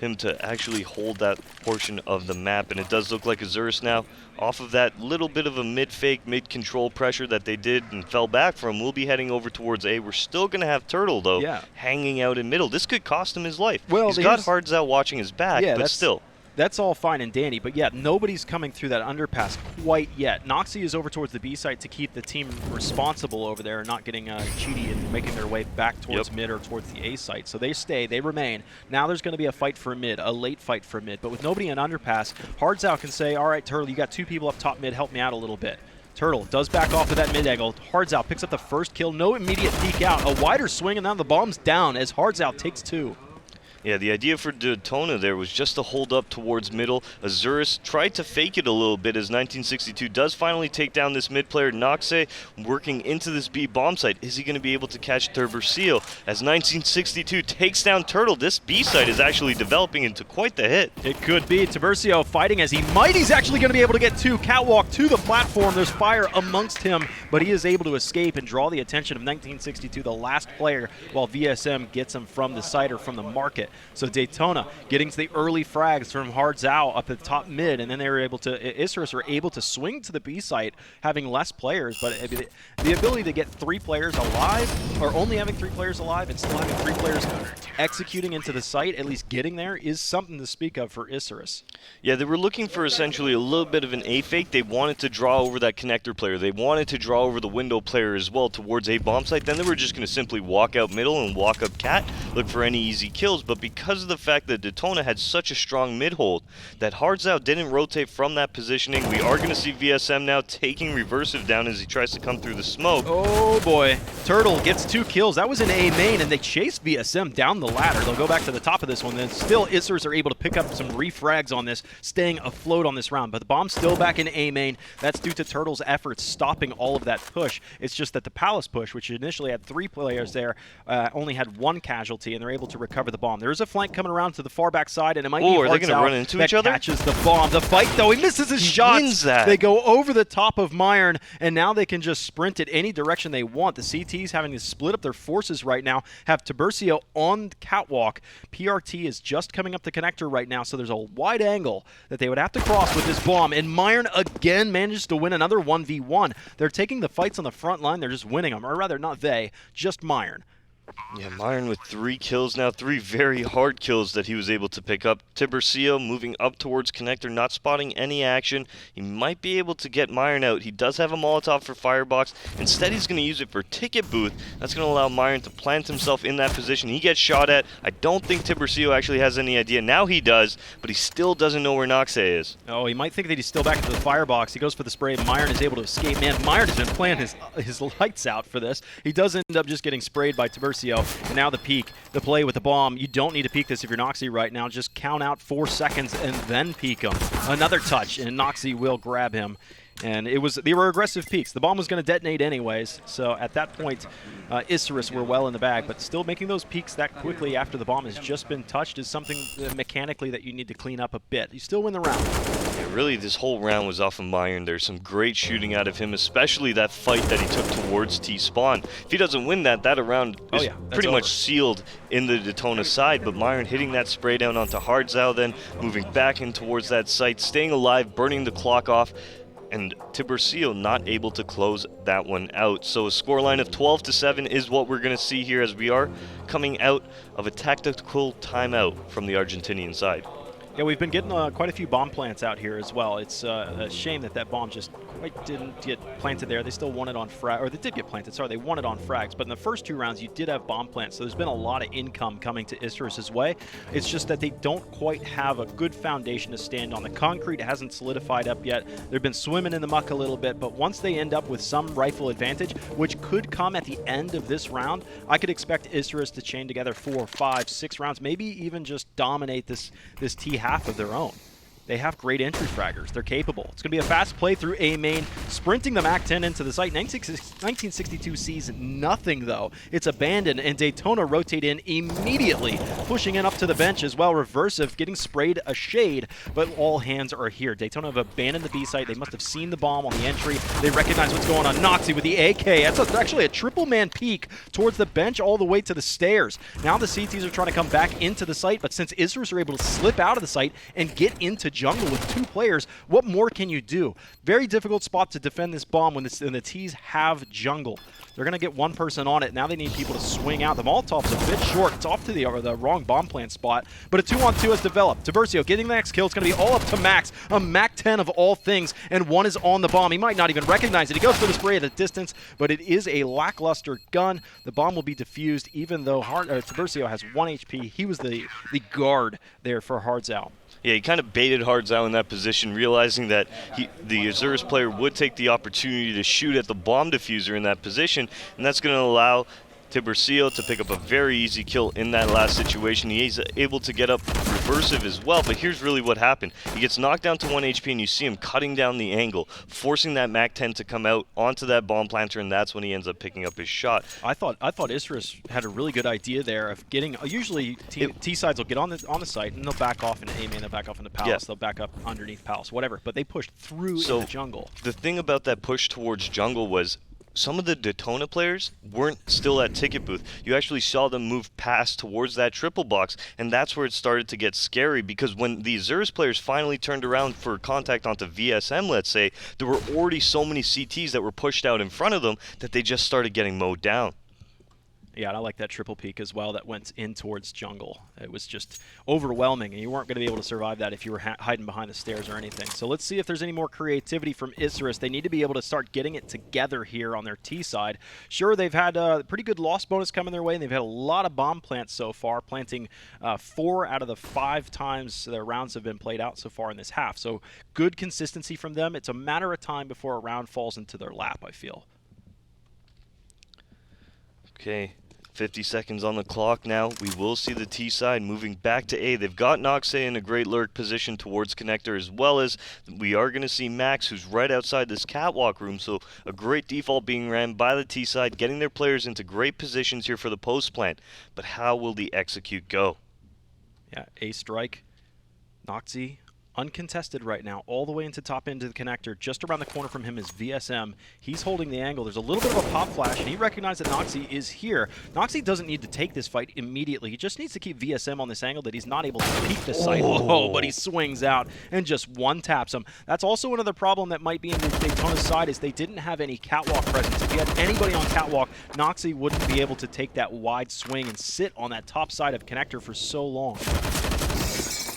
him to actually hold that portion of the map. And it does look like Isurus now, off of that little bit of a mid-fake, mid-control pressure that they did and fell back from, will be heading over towards A. We're still going to have Turtle, though, hanging out in middle. This could cost him his life. Well, he's got Hards out watching his back, but still. That's all fine and dandy, but yeah, nobody's coming through that underpass quite yet. Noxie is over towards the B site to keep the team responsible over there and not getting cheaty and making their way back towards mid or towards the A site. So they stay, they remain. Now there's going to be a fight for mid, a late fight for mid, but with nobody in underpass, Hardsout can say, all right, Turtle, you got 2 people up top mid, help me out a little bit. Turtle does back off of that mid-angle. Hardsout picks up the first kill, no immediate peek out. A wider swing, and now the bomb's down as Hardsout takes 2. Yeah, the idea for DETONA there was just to hold up towards middle. Isurus tried to fake it a little bit as 1962 does finally take down this mid player. Noxe working into this B bomb site. Is he going to be able to catch Tiburcio as 1962 takes down Turtle? This B site is actually developing into quite the hit. It could be. Tiburcio fighting as he might. He's actually going to be able to get 2. Catwalk to the platform. There's fire amongst him, but he is able to escape and draw the attention of 1962, the last player, while VSM gets him from the site or from the market. So DETONA getting to the early frags from Hardzao up at the top mid, and then they were able to, Isurus were able to swing to the B site, having less players, but the ability to get 3 players alive, or only having 3 players alive and still having 3 players executing into the site, at least getting there, is something to speak of for Isurus. Yeah, they were looking for essentially a little bit of an A fake. They wanted to draw over that connector player. They wanted to draw over the window player as well towards A bomb site. Then they were just going to simply walk out middle and walk up cat, look for any easy kills. But because of the fact that DETONA had such a strong mid hold, that Hardsout didn't rotate from that positioning, we are going to see VSM now taking Reversive down as he tries to come through the smoke. Oh boy, Turtle gets 2 kills. That was in A main, and they chase VSM down the ladder. They'll go back to the top of this one. Then still, Isurus are able to pick up some refrags on this, staying afloat on this round. But the bomb's still back in A main. That's due to Turtle's efforts stopping all of that push. It's just that the Palace push, which initially had 3 players there, only had 1 casualty, and they're able to recover the bomb. There is a flank coming around to the far back side, and it might be are they going to run into each other? Catches the bomb. The fight, though, he misses his shots. Wins that. They go over the top of Myron, and now they can just sprint it any direction they want. The CTs having to split up their forces right now, have Tiburcio on catwalk. PRT is just coming up the connector right now, so there's a wide angle that they would have to cross with this bomb, and Myron again manages to win another 1v1. They're taking the fights on the front line. They're just winning them, or rather not they, just Myron. Yeah, Myron with 3 kills now, 3 very hard kills that he was able to pick up. Tiburcio moving up towards connector, not spotting any action. He might be able to get Myron out. He does have a Molotov for Firebox. Instead, he's going to use it for Ticket Booth. That's going to allow Myron to plant himself in that position. He gets shot at. I don't think Tiburcio actually has any idea. Now he does, but he still doesn't know where Noxe is. Oh, he might think that he's still back into the Firebox. He goes for the spray. Myron is able to escape. Man, Myron has been playing his lights out for this. He does end up just getting sprayed by Tiburcio. And now the peek, the play with the bomb. You don't need to peek this if you're Noxie right now. Just count out 4 seconds and then peek him. Another touch, and Noxie will grab him. And they were aggressive peaks. The bomb was going to detonate anyways, so at that point, Isurus were well in the bag, but still making those peaks that quickly after the bomb has just been touched is something mechanically that you need to clean up a bit. You still win the round. Yeah, really, this whole round was off of Myron. There's some great shooting out of him, especially that fight that he took towards T-Spawn. If he doesn't win that round is pretty much sealed in the DETONA side, but Myron hitting that spray down onto Hardzao, then moving back in towards that site, staying alive, burning the clock off, and Tiburcio not able to close that one out. So a scoreline of 12-7 is what we're going to see here as we are coming out of a tactical timeout from the Argentinian side. Yeah, we've been getting quite a few bomb plants out here as well. It's a shame that bomb just quite didn't get planted there. They still won it on frag, or they did get planted, sorry, they won it on frags. But in the first 2 rounds, you did have bomb plants, so there's been a lot of income coming to Isurus' way. It's just that they don't quite have a good foundation to stand on. The concrete hasn't solidified up yet. They've been swimming in the muck a little bit, but once they end up with some rifle advantage, which could come at the end of this round, I could expect Isurus to chain together 4, 5, 6 rounds, maybe even just dominate this T half of their own. They have great entry fraggers. They're capable. It's going to be a fast play through A main, sprinting the MAC-10 into the site. 1962 sees nothing, though. It's abandoned, and DETONA rotate in immediately, pushing in up to the bench as well. Reversive getting sprayed a shade, but all hands are here. DETONA have abandoned the B site. They must have seen the bomb on the entry. They recognize what's going on. Noxy with the AK. That's actually a triple-man peek towards the bench all the way to the stairs. Now the CTs are trying to come back into the site, but since Isurus are able to slip out of the site and get into jungle with 2 players, what more can you do? Very difficult spot to defend this bomb when the T's have jungle. They're going to get 1 person on it. Now they need people to swing out. The Molotov's a bit short. It's off to the wrong bomb plant spot, but a 2-on-2 has developed. Tiburcio getting the next kill. It's going to be all up to Max. A MAC-10 of all things, and 1 is on the bomb. He might not even recognize it. He goes for the spray at a distance, but it is a lackluster gun. The bomb will be defused, even though Tiburcio has 1 HP. He was the guard there for Hardzao. Yeah, he kind of baited Hardzao in that position, realizing that the Isurus player would take the opportunity to shoot at the bomb diffuser in that position, and that's going to allow Tiburcio to pick up a very easy kill in that last situation. He's able to get up reversive as well, but here's really what happened. He gets knocked down to 1 HP, and you see him cutting down the angle, forcing that MAC-10 to come out onto that bomb planter, and that's when he ends up picking up his shot. I thought Isurus had a really good idea there of getting. Usually T sides will get on the site and they'll back off into A main, they'll back off into Palace, they'll back up underneath Palace, whatever. But they pushed through in the jungle. The thing about that push towards jungle was some of the DETONA players weren't still at ticket booth. You actually saw them move past towards that triple box, and that's where it started to get scary, because when the Isurus players finally turned around for contact onto VSM, let's say, there were already so many CTs that were pushed out in front of them that they just started getting mowed down. Yeah, and I like that triple peek as well that went in towards jungle. It was just overwhelming, and you weren't going to be able to survive that if you were hiding behind the stairs or anything. So let's see if there's any more creativity from Isurus. They need to be able to start getting it together here on their T side. Sure, they've had a pretty good loss bonus coming their way, and they've had a lot of bomb plants so far, planting 4 out of the 5 times their rounds have been played out so far in this half. So good consistency from them. It's a matter of time before a round falls into their lap, I feel. Okay. 50 seconds on the clock now. We will see the T side moving back to A. They've got Noxay in a great lurk position towards connector, as well as we are going to see Max, who's right outside this catwalk room. So a great default being ran by the T side, getting their players into great positions here for the post plant. But how will the execute go? Yeah, A strike. Noxay uncontested right now, all the way into top end of the connector. Just around the corner from him is VSM. He's holding the angle. There's a little bit of a pop flash, and he recognized that Noxay is here. Noxay doesn't need to take this fight immediately. He just needs to keep VSM on this angle that he's not able to peek the site. Oh, but he swings out and just one-taps him. That's also another problem that might be in the DETONA side, is they didn't have any catwalk presence. If you had anybody on catwalk, Noxay wouldn't be able to take that wide swing and sit on that top side of connector for so long.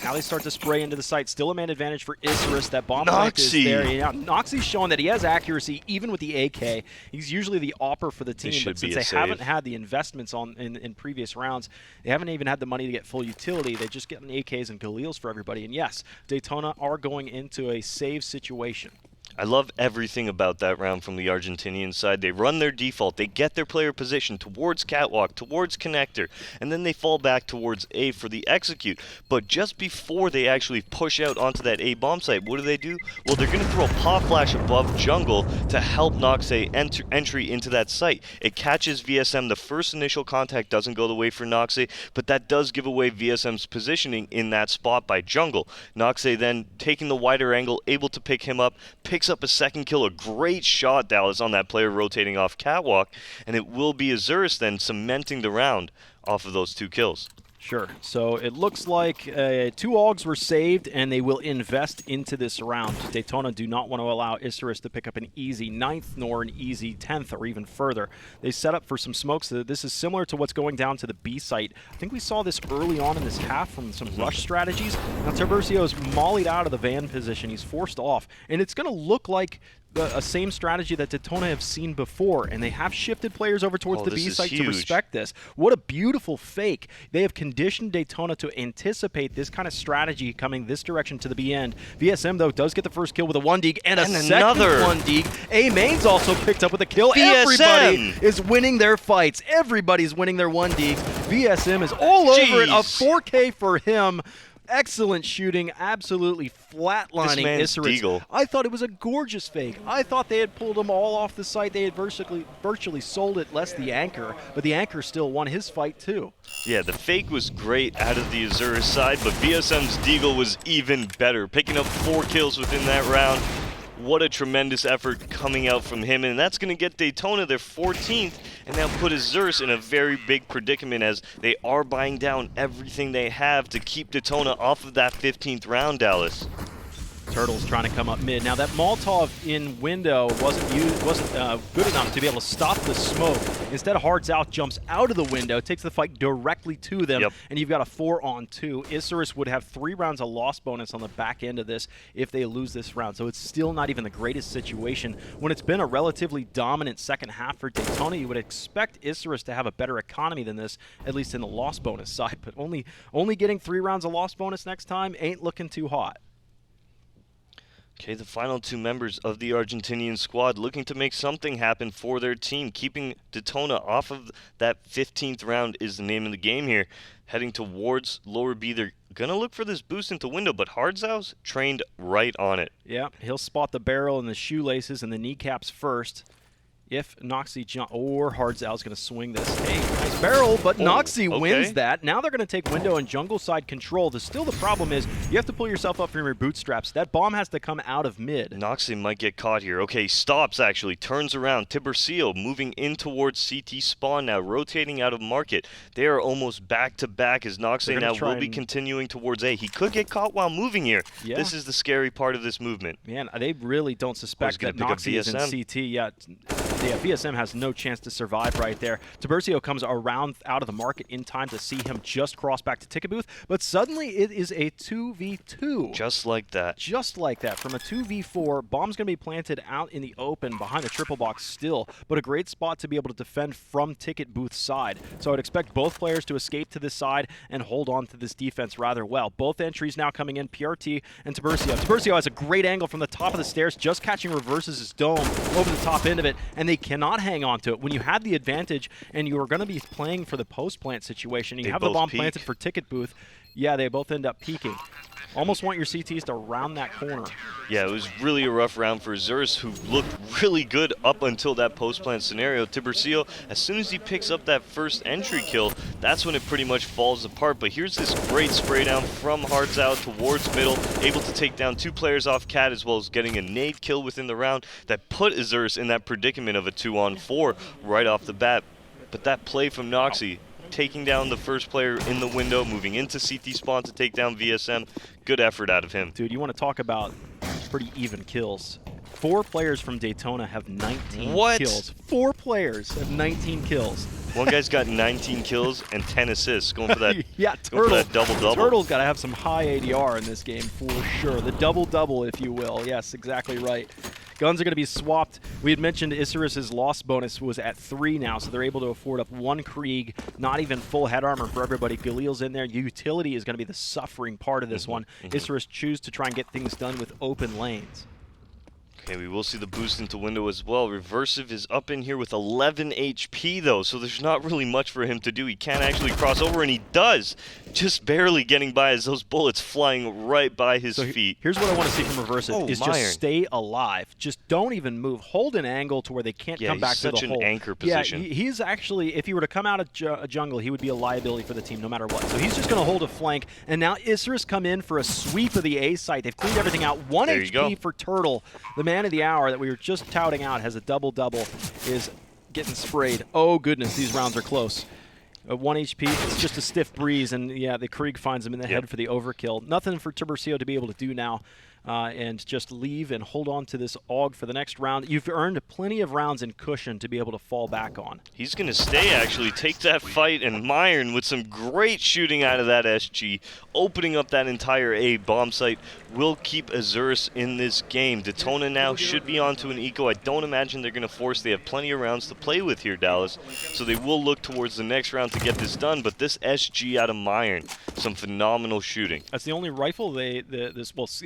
Now they start to spray into the site. Still a man advantage for Isurus. That bomb plant is there. Yeah, Noxay's showing that he has accuracy even with the AK. He's usually the opper for the team, but since they haven't had the investments in previous rounds, they haven't even had the money to get full utility. They just get AKs and Galils for everybody. And yes, DETONA are going into a save situation. I love everything about that round from the Argentinian side. They run their default, they get their player position towards catwalk, towards connector, and then they fall back towards A for the execute. But just before they actually push out onto that A bomb site, what do? Well, they're going to throw a pop flash above jungle to help Noxay entry into that site. It catches VSM. The first initial contact doesn't go the way for Noxay, but that does give away VSM's positioning in that spot by jungle. Noxay then taking the wider angle, able to pick him up, picks up a second kill. A great shot, Dallas, on that player rotating off catwalk, and it will be Isurus then cementing the round off of those 2 kills. Sure. So it looks like 2 AUGs were saved, and they will invest into this round. DETONA do not want to allow Isurus to pick up an easy 9th nor an easy 10th or even further. They set up for some smokes. This is similar to what's going down to the B site. I think we saw this early on in this half from some rush strategies. Now Tiburcio is mollied out of the van position. He's forced off, and it's going to look like a same strategy that DETONA have seen before, and they have shifted players over towards the B site to respect this. What a beautiful fake. They have conditioned DETONA to anticipate this kind of strategy coming this direction to the B end. VSM, though, does get the first kill with a 1-dig and second 1-dig. A main's also picked up with a kill. VSM. Everybody is winning their fights. Everybody's winning their 1-digs. VSM is all over it. A 4K for him. Excellent shooting, absolutely flatlining Isurus. Deagle. I thought it was a gorgeous fake. I thought they had pulled them all off the site. They had virtually sold it, less the anchor, but the anchor still won his fight too. Yeah, the fake was great out of the Isurus side, but VSM's Deagle was even better, picking up 4 kills within that round. What a tremendous effort coming out from him, and that's going to get Detona their 14th, and now put Isurus in a very big predicament as they are buying down everything they have to keep Detona off of that 15th round, Dallas. Turtle's trying to come up mid. Now that Molotov in window wasn't good enough to be able to stop the smoke. Instead, Hards Out jumps out of the window, takes the fight directly to them, and you've got a 4-on-2. Isurus would have 3 rounds of loss bonus on the back end of this if they lose this round. So it's still not even the greatest situation. When it's been a relatively dominant second half for Detona, you would expect Isurus to have a better economy than this, at least in the loss bonus side. But only getting 3 rounds of loss bonus next time ain't looking too hot. Okay, the final 2 members of the Argentinian squad looking to make something happen for their team. Keeping Detona off of that 15th round is the name of the game here. Heading towards lower B, they're going to look for this boost into window, but Hardzau's trained right on it. Yeah, he'll spot the barrel and the shoelaces and the kneecaps first. If Noxie or Hardzau's going to swing this. Hey, nice barrel, but Noxie wins that. Now they're going to take window and jungle side control. Still the problem is you have to pull yourself up from your bootstraps. That bomb has to come out of mid. Noxie might get caught here. Okay, stops actually, turns around. Tiburcio moving in towards CT spawn now, rotating out of market. They are almost back to back as Noxie now will be continuing towards A. He could get caught while moving here. Yeah. This is the scary part of this movement. Man, they really don't suspect that Noxie is in CT yet. Yeah, VSM has no chance to survive right there. Tiburcio comes around out of the market in time to see him just cross back to ticket booth, but suddenly it is a 2v2. Just like that. Just like that. From a 2v4, bomb's going to be planted out in the open behind the triple box still, but a great spot to be able to defend from ticket booth side. So I'd expect both players to escape to this side and hold on to this defense rather well. Both entries now coming in, PRT and Tiburcio. Tiburcio has a great angle from the top of the stairs, just catching reverses his dome over the top end of it, and they cannot hang on to it. When you have the advantage and you are going to be playing for the post-plant situation, and you have the bomb planted for ticket booth, yeah, they both end up peeking. Almost want your CTs to round that corner. Yeah, it was really a rough round for Isurus, who looked really good up until that post-plant scenario. Tiburcio, as soon as he picks up that first entry kill, that's when it pretty much falls apart. But here's this great spray down from Hards Out towards middle, able to take down 2 players off Cat, as well as getting a nade kill within the round that put Isurus in that predicament of a 2-on-4 right off the bat. But that play from Noxie, taking down the first player in the window, moving into CT spawn to take down VSM. Good effort out of him. Dude, you want to talk about pretty even kills. 4 players from Detona have 19 kills. 4 players have 19 kills. One guy's got 19 kills and 10 assists, going for that, yeah, double-double. Turtle's got to have some high ADR in this game for sure. The double-double, if you will. Yes, exactly right. Guns are going to be swapped. We had mentioned Isurus' loss bonus was at 3 now, so they're able to afford up 1 Krieg, not even full head armor for everybody. Galil's in there. Utility is going to be the suffering part of this one. Isurus choose to try and get things done with open lanes. Okay, we will see the boost into window as well. Reversive is up in here with 11 HP though, so there's not really much for him to do. He can't actually cross over, and he does. Just barely getting by as those bullets flying right by his feet. Here's what I want to see from Reversive is just stay alive. Just don't even move. Hold an angle to where they can't come back to the hole. Yeah, he's such an anchor position. Yeah, he's actually, if he were to come out of jungle, he would be a liability for the team no matter what. So he's just going to hold a flank, and now Isurus come in for a sweep of the A site. They've cleaned everything out. 1 HP for Turtle. The man of the hour that we were just touting out has a double-double, is getting sprayed. Oh, goodness, these rounds are close. 1 HP, it's just a stiff breeze, and yeah, the Krieg finds him in the head for the overkill. Nothing for Tiburcio to be able to do now. And just leave and hold on to this AUG for the next round. You've earned plenty of rounds in cushion to be able to fall back on. He's going to stay, actually, take that fight, and Myron with some great shooting out of that SG, opening up that entire A bomb site, will keep Isurus in this game. Detona now should be onto an eco. I don't imagine they're going to force. They have plenty of rounds to play with here, Dallas, so they will look towards the next round to get this done, but this SG out of Myron, some phenomenal shooting. That's the only rifle the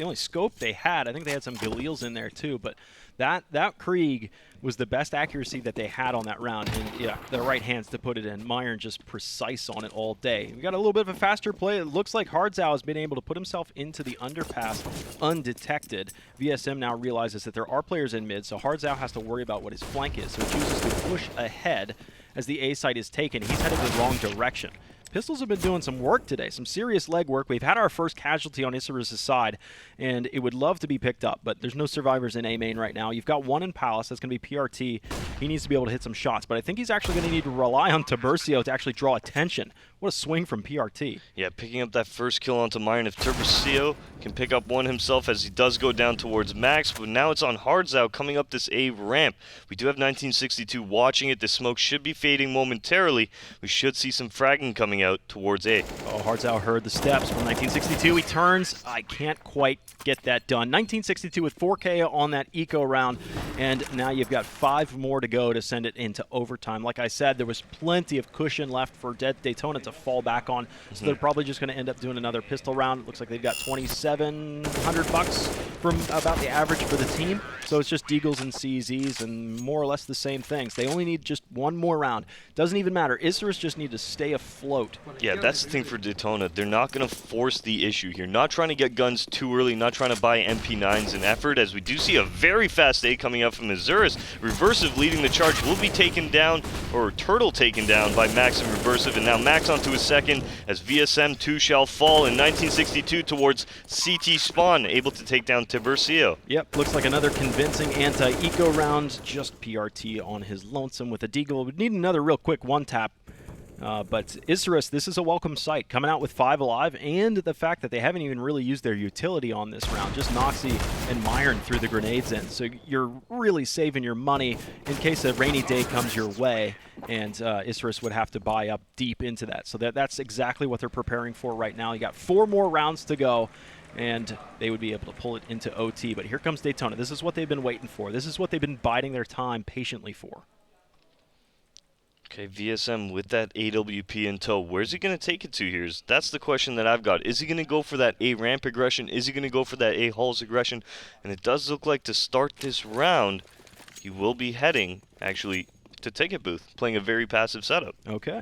only scope they had. I think they had some Galils in there too, but that Krieg was the best accuracy that they had on that round. And yeah, their right hands to put it in. Myron just precise on it all day. We got a little bit of a faster play. It looks like Hardzao has been able to put himself into the underpass undetected. VSM now realizes that there are players in mid, so Hardzao has to worry about what his flank is. So he chooses to push ahead as the A site is taken. He's headed the wrong direction. Pistols have been doing some work today, some serious leg work. We've had our first casualty on Isurus' side, and it would love to be picked up, but there's no survivors in A main right now. You've got one in Palace. That's going to be PRT. He needs to be able to hit some shots, but I think he's actually going to need to rely on Tiburcio to actually draw attention. What a swing from PRT. Yeah, picking up that first kill onto Myron. If Tiburcio can pick up one himself as he does go down towards Max, but now it's on Hardzao coming up this A ramp. We do have 1962 watching it. The smoke should be fading momentarily. We should see some fragging coming out towards A. Oh, Hardzao heard the steps from 1962. He turns. I can't quite get that done. 1962 with 4K on that eco round, and now you've got 5 more to go to send it into overtime. Like I said, there was plenty of cushion left for Daytona to fall back on, so they're probably just going to end up doing another pistol round. It looks like they've got $2,700 from about the average for the team, so it's just Deagles and CZs and more or less the same things. They only need just one more round. Doesn't even matter. Isurus just need to stay afloat. Yeah, that's the thing for Daytona. They're not going to force the issue here. Not trying to get guns too early, not trying to buy MP9s in effort, as we do see a very fast A coming up from Isurus. Reversive leading the charge will be taken down, or Turtle taken down by Max and Reversive, and now Max onto his second as VSM 2 shall fall in 1962 towards CT spawn, able to take down Tiburcio. Yep, looks like another convincing anti-eco round. Just PRT on his lonesome with a Deagle. Would need another real quick one-tap. But Isurus, this is a welcome sight, coming out with 5 alive, and the fact that they haven't even really used their utility on this round. Just Noxy and Myron threw the grenades in. So you're really saving your money in case a rainy day comes your way, and Isurus would have to buy up deep into that. So that's exactly what they're preparing for right now. You got 4 more rounds to go, and they would be able to pull it into OT. But here comes Daytona. This is what they've been waiting for. This is what they've been biding their time patiently for. Okay, VSM with that AWP in tow. Where's he going to take it to here? That's the question that I've got. Is he going to go for that A ramp aggression? Is he going to go for that A halls aggression? And it does look like to start this round, he will be heading, actually, to Ticket Booth, playing a very passive setup. Okay.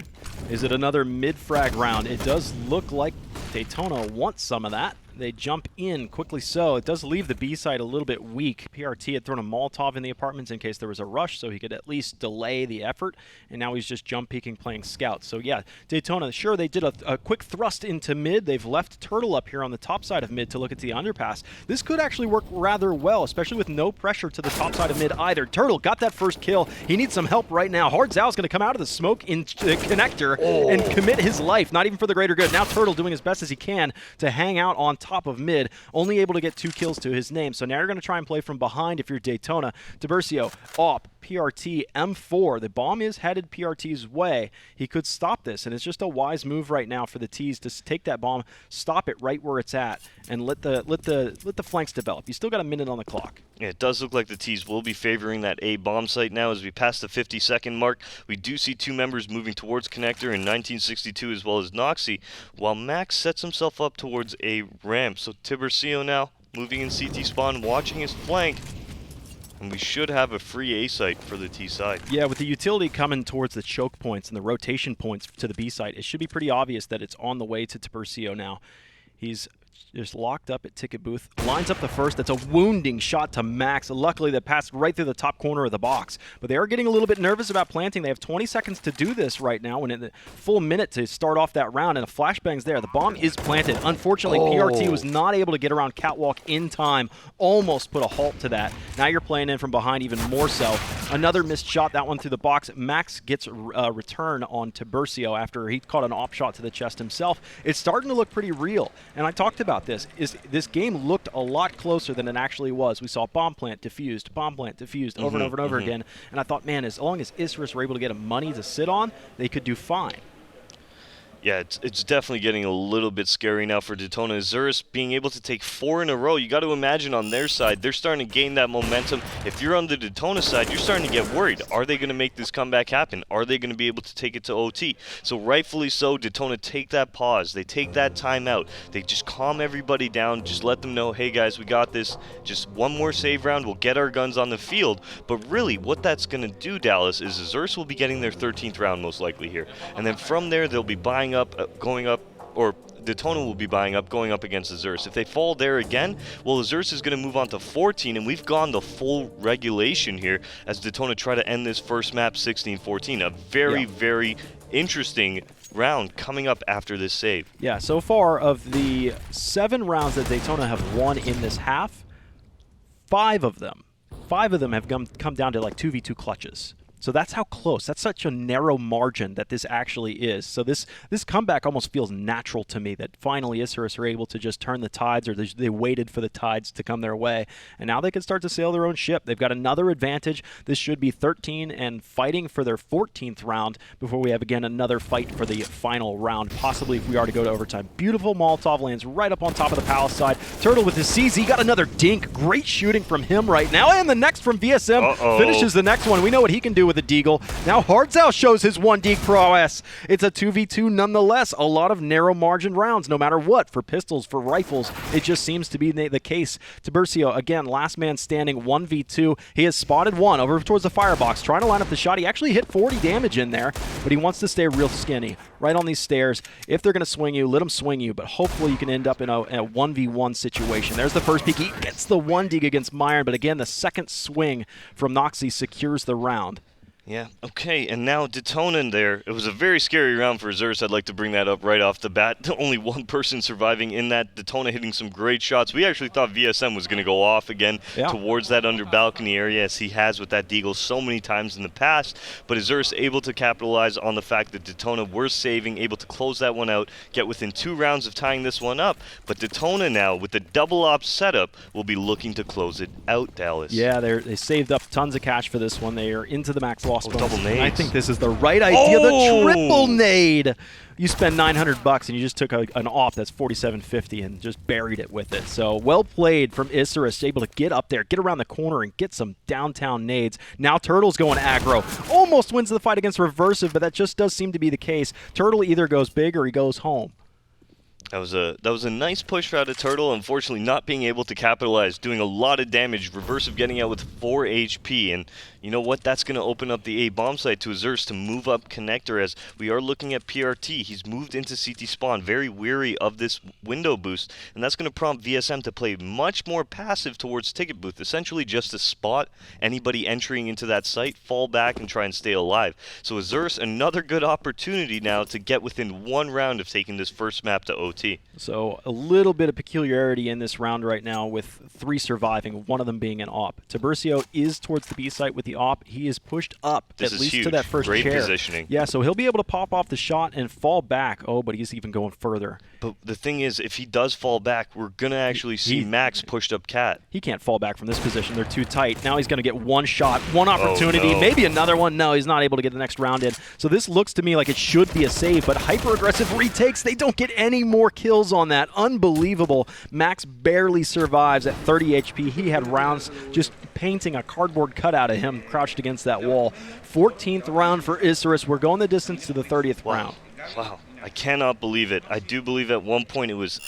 Is it another mid-frag round? It does look like Daytona wants some of that. They jump in quickly, so it does leave the B side a little bit weak. PRT had thrown a Molotov in the apartments in case there was a rush, so he could at least delay the effort, and now he's just jump peeking playing scout. So yeah, Daytona, sure, they did a quick thrust into mid. They've left Turtle up here on the top side of mid to look at the underpass. This could actually work rather well, especially with no pressure to the top side of mid either. Turtle got that first kill. He needs some help right now. Hardzao is going to come out of the smoke in the connector and commit his life, not even for the greater good. Now Turtle doing as best as he can to hang out on top of mid, only able to get 2 kills to his name. So now you're going to try and play from behind if you're Daytona. Tiburcio, op, PRT, M4. The bomb is headed PRT's way. He could stop this, and it's just a wise move right now for the T's to take that bomb, stop it right where it's at, and let the flanks develop. You still got a minute on the clock. Yeah, it does look like the T's will be favoring that A bomb site now as we pass the 50-second mark. We do see 2 members moving towards connector in 1962 as well as Noxy, while Max sets himself up towards A ramp. So Tiburcio now moving in CT spawn, watching his flank, and we should have a free A site for the T side. Yeah, with the utility coming towards the choke points and the rotation points to the B site, it should be pretty obvious that it's on the way to Tiburcio now. He's just locked up at Ticket Booth, lines up the first. That's a wounding shot to Max. Luckily, that passed right through the top corner of the box. But they are getting a little bit nervous about planting. They have 20 seconds to do this right now, and in the full minute to start off that round, and a flashbang's there. The bomb is planted. Unfortunately, PRT was not able to get around Catwalk in time. Almost put a halt to that. Now you're playing in from behind even more so. Another missed shot, that one through the box. Max gets a return on Tiburcio after he caught an op shot to the chest himself. It's starting to look pretty real, and I talked about this game looked a lot closer than it actually was. We saw bomb plant diffused over and over and over again, and I thought, man, as long as Isurus were able to get money to sit on, they could do fine. Yeah, it's definitely getting a little bit scary now for DETONA. Isurus being able to take 4 in a row. You got to imagine on their side, they're starting to gain that momentum. If you're on the DETONA side, you're starting to get worried. Are they going to make this comeback happen? Are they going to be able to take it to OT? So rightfully so, DETONA take that pause. They take that time out. They just calm everybody down. Just let them know, hey guys, we got this. Just one more save round. We'll get our guns on the field. But really, what that's going to do, Dallas, is Isurus will be getting their 13th round most likely here. And then from there, they'll be buying up, going up, or DETONA will be buying up, going up against Isurus. If they fall there again, well, Isurus is going to move on to 14, and we've gone the full regulation here as DETONA try to end this first map 16-14. A very, very interesting round coming up after this save. Yeah, so far of the 7 rounds that DETONA have won in this half, 5 of them have come down to like 2v2 clutches. So that's how close. That's such a narrow margin that this actually is. So this comeback almost feels natural to me, that finally Isurus are able to just turn the tides, or they waited for the tides to come their way. And now they can start to sail their own ship. They've got another advantage. This should be 13 and fighting for their 14th round before we have, again, another fight for the final round, possibly if we are to go to overtime. Beautiful Molotov lands right up on top of the palace side. Turtle with his CZ got another dink. Great shooting from him right now. And the next from VSM finishes the next one. We know what he can do with a deagle. Now Hardzau shows his 1 deke prowess. It's a 2v2 nonetheless. A lot of narrow margin rounds, no matter what. For pistols, for rifles, it just seems to be the case. Tiburcio, again, last man standing, 1v2. He has spotted one over towards the firebox, trying to line up the shot. He actually hit 40 damage in there, but he wants to stay real skinny. Right on these stairs. If they're going to swing you, let them swing you, but hopefully you can end up in a 1v1 situation. There's the first peek. He gets the 1 deke against Myron, but again, the second swing from Noxie secures the round. Yeah, okay, and now DETONA in there. It was a very scary round for Isurus. I'd like to bring that up right off the bat. Only 1 person surviving in that. DETONA hitting some great shots. We actually thought VSM was going to go off again towards that under balcony area, as he has with that deagle so many times in the past. But Isurus able to capitalize on the fact that DETONA were saving, able to close that one out, get within 2 rounds of tying this one up. But DETONA now, with the double op setup, will be looking to close it out, Dallas. Yeah, they saved up tons of cash for this one. They are into the max loss. Double nades. I think this is the right idea. The triple nade. You spend $900 and you just took an op that's $47.50 and just buried it with it. So well played from Isurus, able to get up there, get around the corner, and get some downtown nades. Now Turtle's going aggro. Almost wins the fight against Reversive, but that just does seem to be the case. Turtle either goes big or he goes home. That was a nice push out of Turtle, unfortunately not being able to capitalize, doing a lot of damage. Reversive getting out with 4 HP, and you know what? That's going to open up the A bomb site to Isurus to move up connector, as we are looking at PRT. He's moved into CT spawn, very weary of this window boost, and that's going to prompt VSM to play much more passive towards ticket booth, essentially just to spot anybody entering into that site, fall back, and try and stay alive. So Isurus, another good opportunity now to get within 1 round of taking this first map to OT. So a little bit of peculiarity in this round right now with 3 surviving, one of them being an op. Tiburcio is towards the B site with the op. He is pushed up this at least huge. To that first Great chair. Positioning. Yeah, so he'll be able to pop off the shot and fall back. Oh, but he's even going further. But the thing is, if he does fall back, we're going to actually see Max pushed up Cat. He can't fall back from this position. They're too tight. Now he's going to get 1 shot, 1 opportunity, Oh, no. maybe another one. No, he's not able to get the next round in. So this looks to me like it should be a save, but hyper-aggressive retakes. They don't get any more kills on that. Unbelievable. Max barely survives at 30 HP. He had rounds just painting a cardboard cutout of him crouched against that wall. 14th round for Isurus. We're going the distance to the 30th round. Wow. I cannot believe it. I do believe at one point it was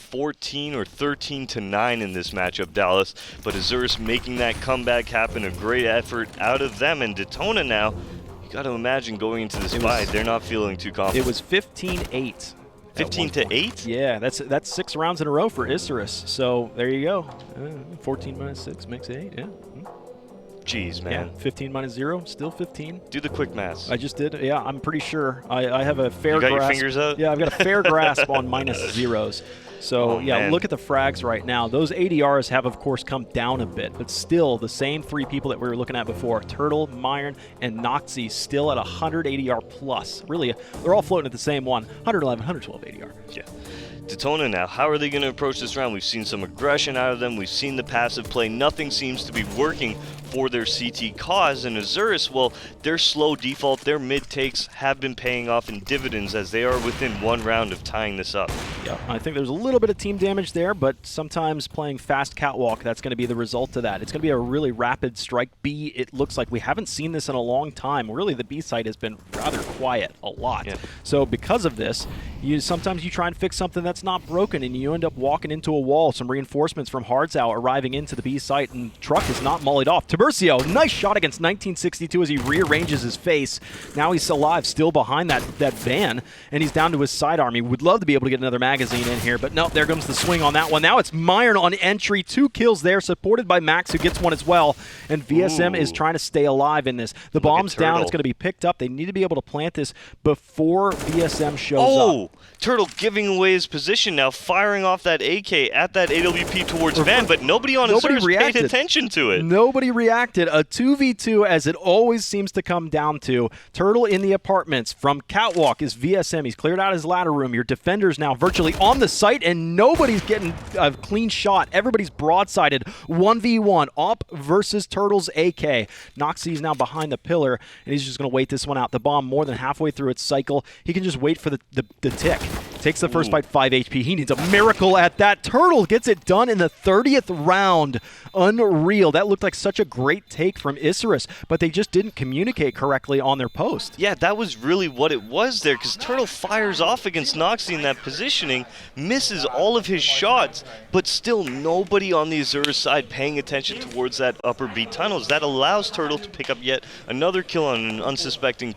14 or 13-9 in this matchup, Dallas. But Isurus making that comeback happen, a great effort out of them. And DETONA now, you got to imagine going into this fight, they're not feeling too confident. It was 15-8. 15-8? Yeah, that's 6 rounds in a row for Isurus. So there you go. 14 minus 6 makes 8. Yeah. Jeez, man. Yeah, 15 minus 0, still 15. Do the quick math. I just did. Yeah, I'm pretty sure. I have a fair grasp. You got your fingers out? Yeah, I've got a fair grasp on minus zeros. So, yeah, look at the frags right now. Those ADRs have, of course, come down a bit, but still the same 3 people that we were looking at before, Turtle, Myron, and Noxie, still at 100 ADR plus. Really, they're all floating at the same one, 111, 112 ADR. Yeah. DETONA now, how are they going to approach this round? We've seen some aggression out of them. We've seen the passive play. Nothing seems to be working for their CT cause. And Isurus, well, their slow default, their mid takes have been paying off in dividends as they are within 1 round of tying this up. Yeah, I think there's a little bit of team damage there, but sometimes playing fast catwalk, that's going to be the result of that. It's going to be a really rapid strike B. It looks like we haven't seen this in a long time. Really, the B side has been rather quiet a lot. Yeah. So because of this, sometimes you try and fix something that's not broken, and you end up walking into a wall. Some reinforcements from Hardsow arriving into the B site, and Truck is not mollied off. Tiburcio, nice shot against 1962 as he rearranges his face. Now he's alive, still behind that van, and he's down to his sidearm. He would love to be able to get another magazine in here, but no, there comes the swing on that one. Now it's Myron on entry, 2 kills there, supported by Max, who gets one as well, and VSM is trying to stay alive in this. The bomb's down, it's going to be picked up. They need to be able to plant this before VSM shows up. Turtle giving away his position now, firing off that AK at that AWP towards Van, but nobody on Isurus paid attention to it. Nobody reacted. A 2v2, as it always seems to come down to. Turtle in the apartments. From Catwalk is VSM. He's cleared out his ladder room. Your defender's now virtually on the site, and nobody's getting a clean shot. Everybody's broadsided. 1v1. Op versus Turtle's AK. Noxie's now behind the pillar, and he's just going to wait this one out. The bomb more than halfway through its cycle. He can just wait for the tick. Takes the first bite, 5 HP. He needs a miracle at that. Turtle gets it done in the 30th round. Unreal. That looked like such a great take from Isurus, but they just didn't communicate correctly on their post. Yeah, that was really what it was there, because Turtle fires off against Noxie in that positioning, misses all of his shots, but still nobody on the Isurus side paying attention towards that upper B tunnels. That allows Turtle to pick up yet another kill on an unsuspecting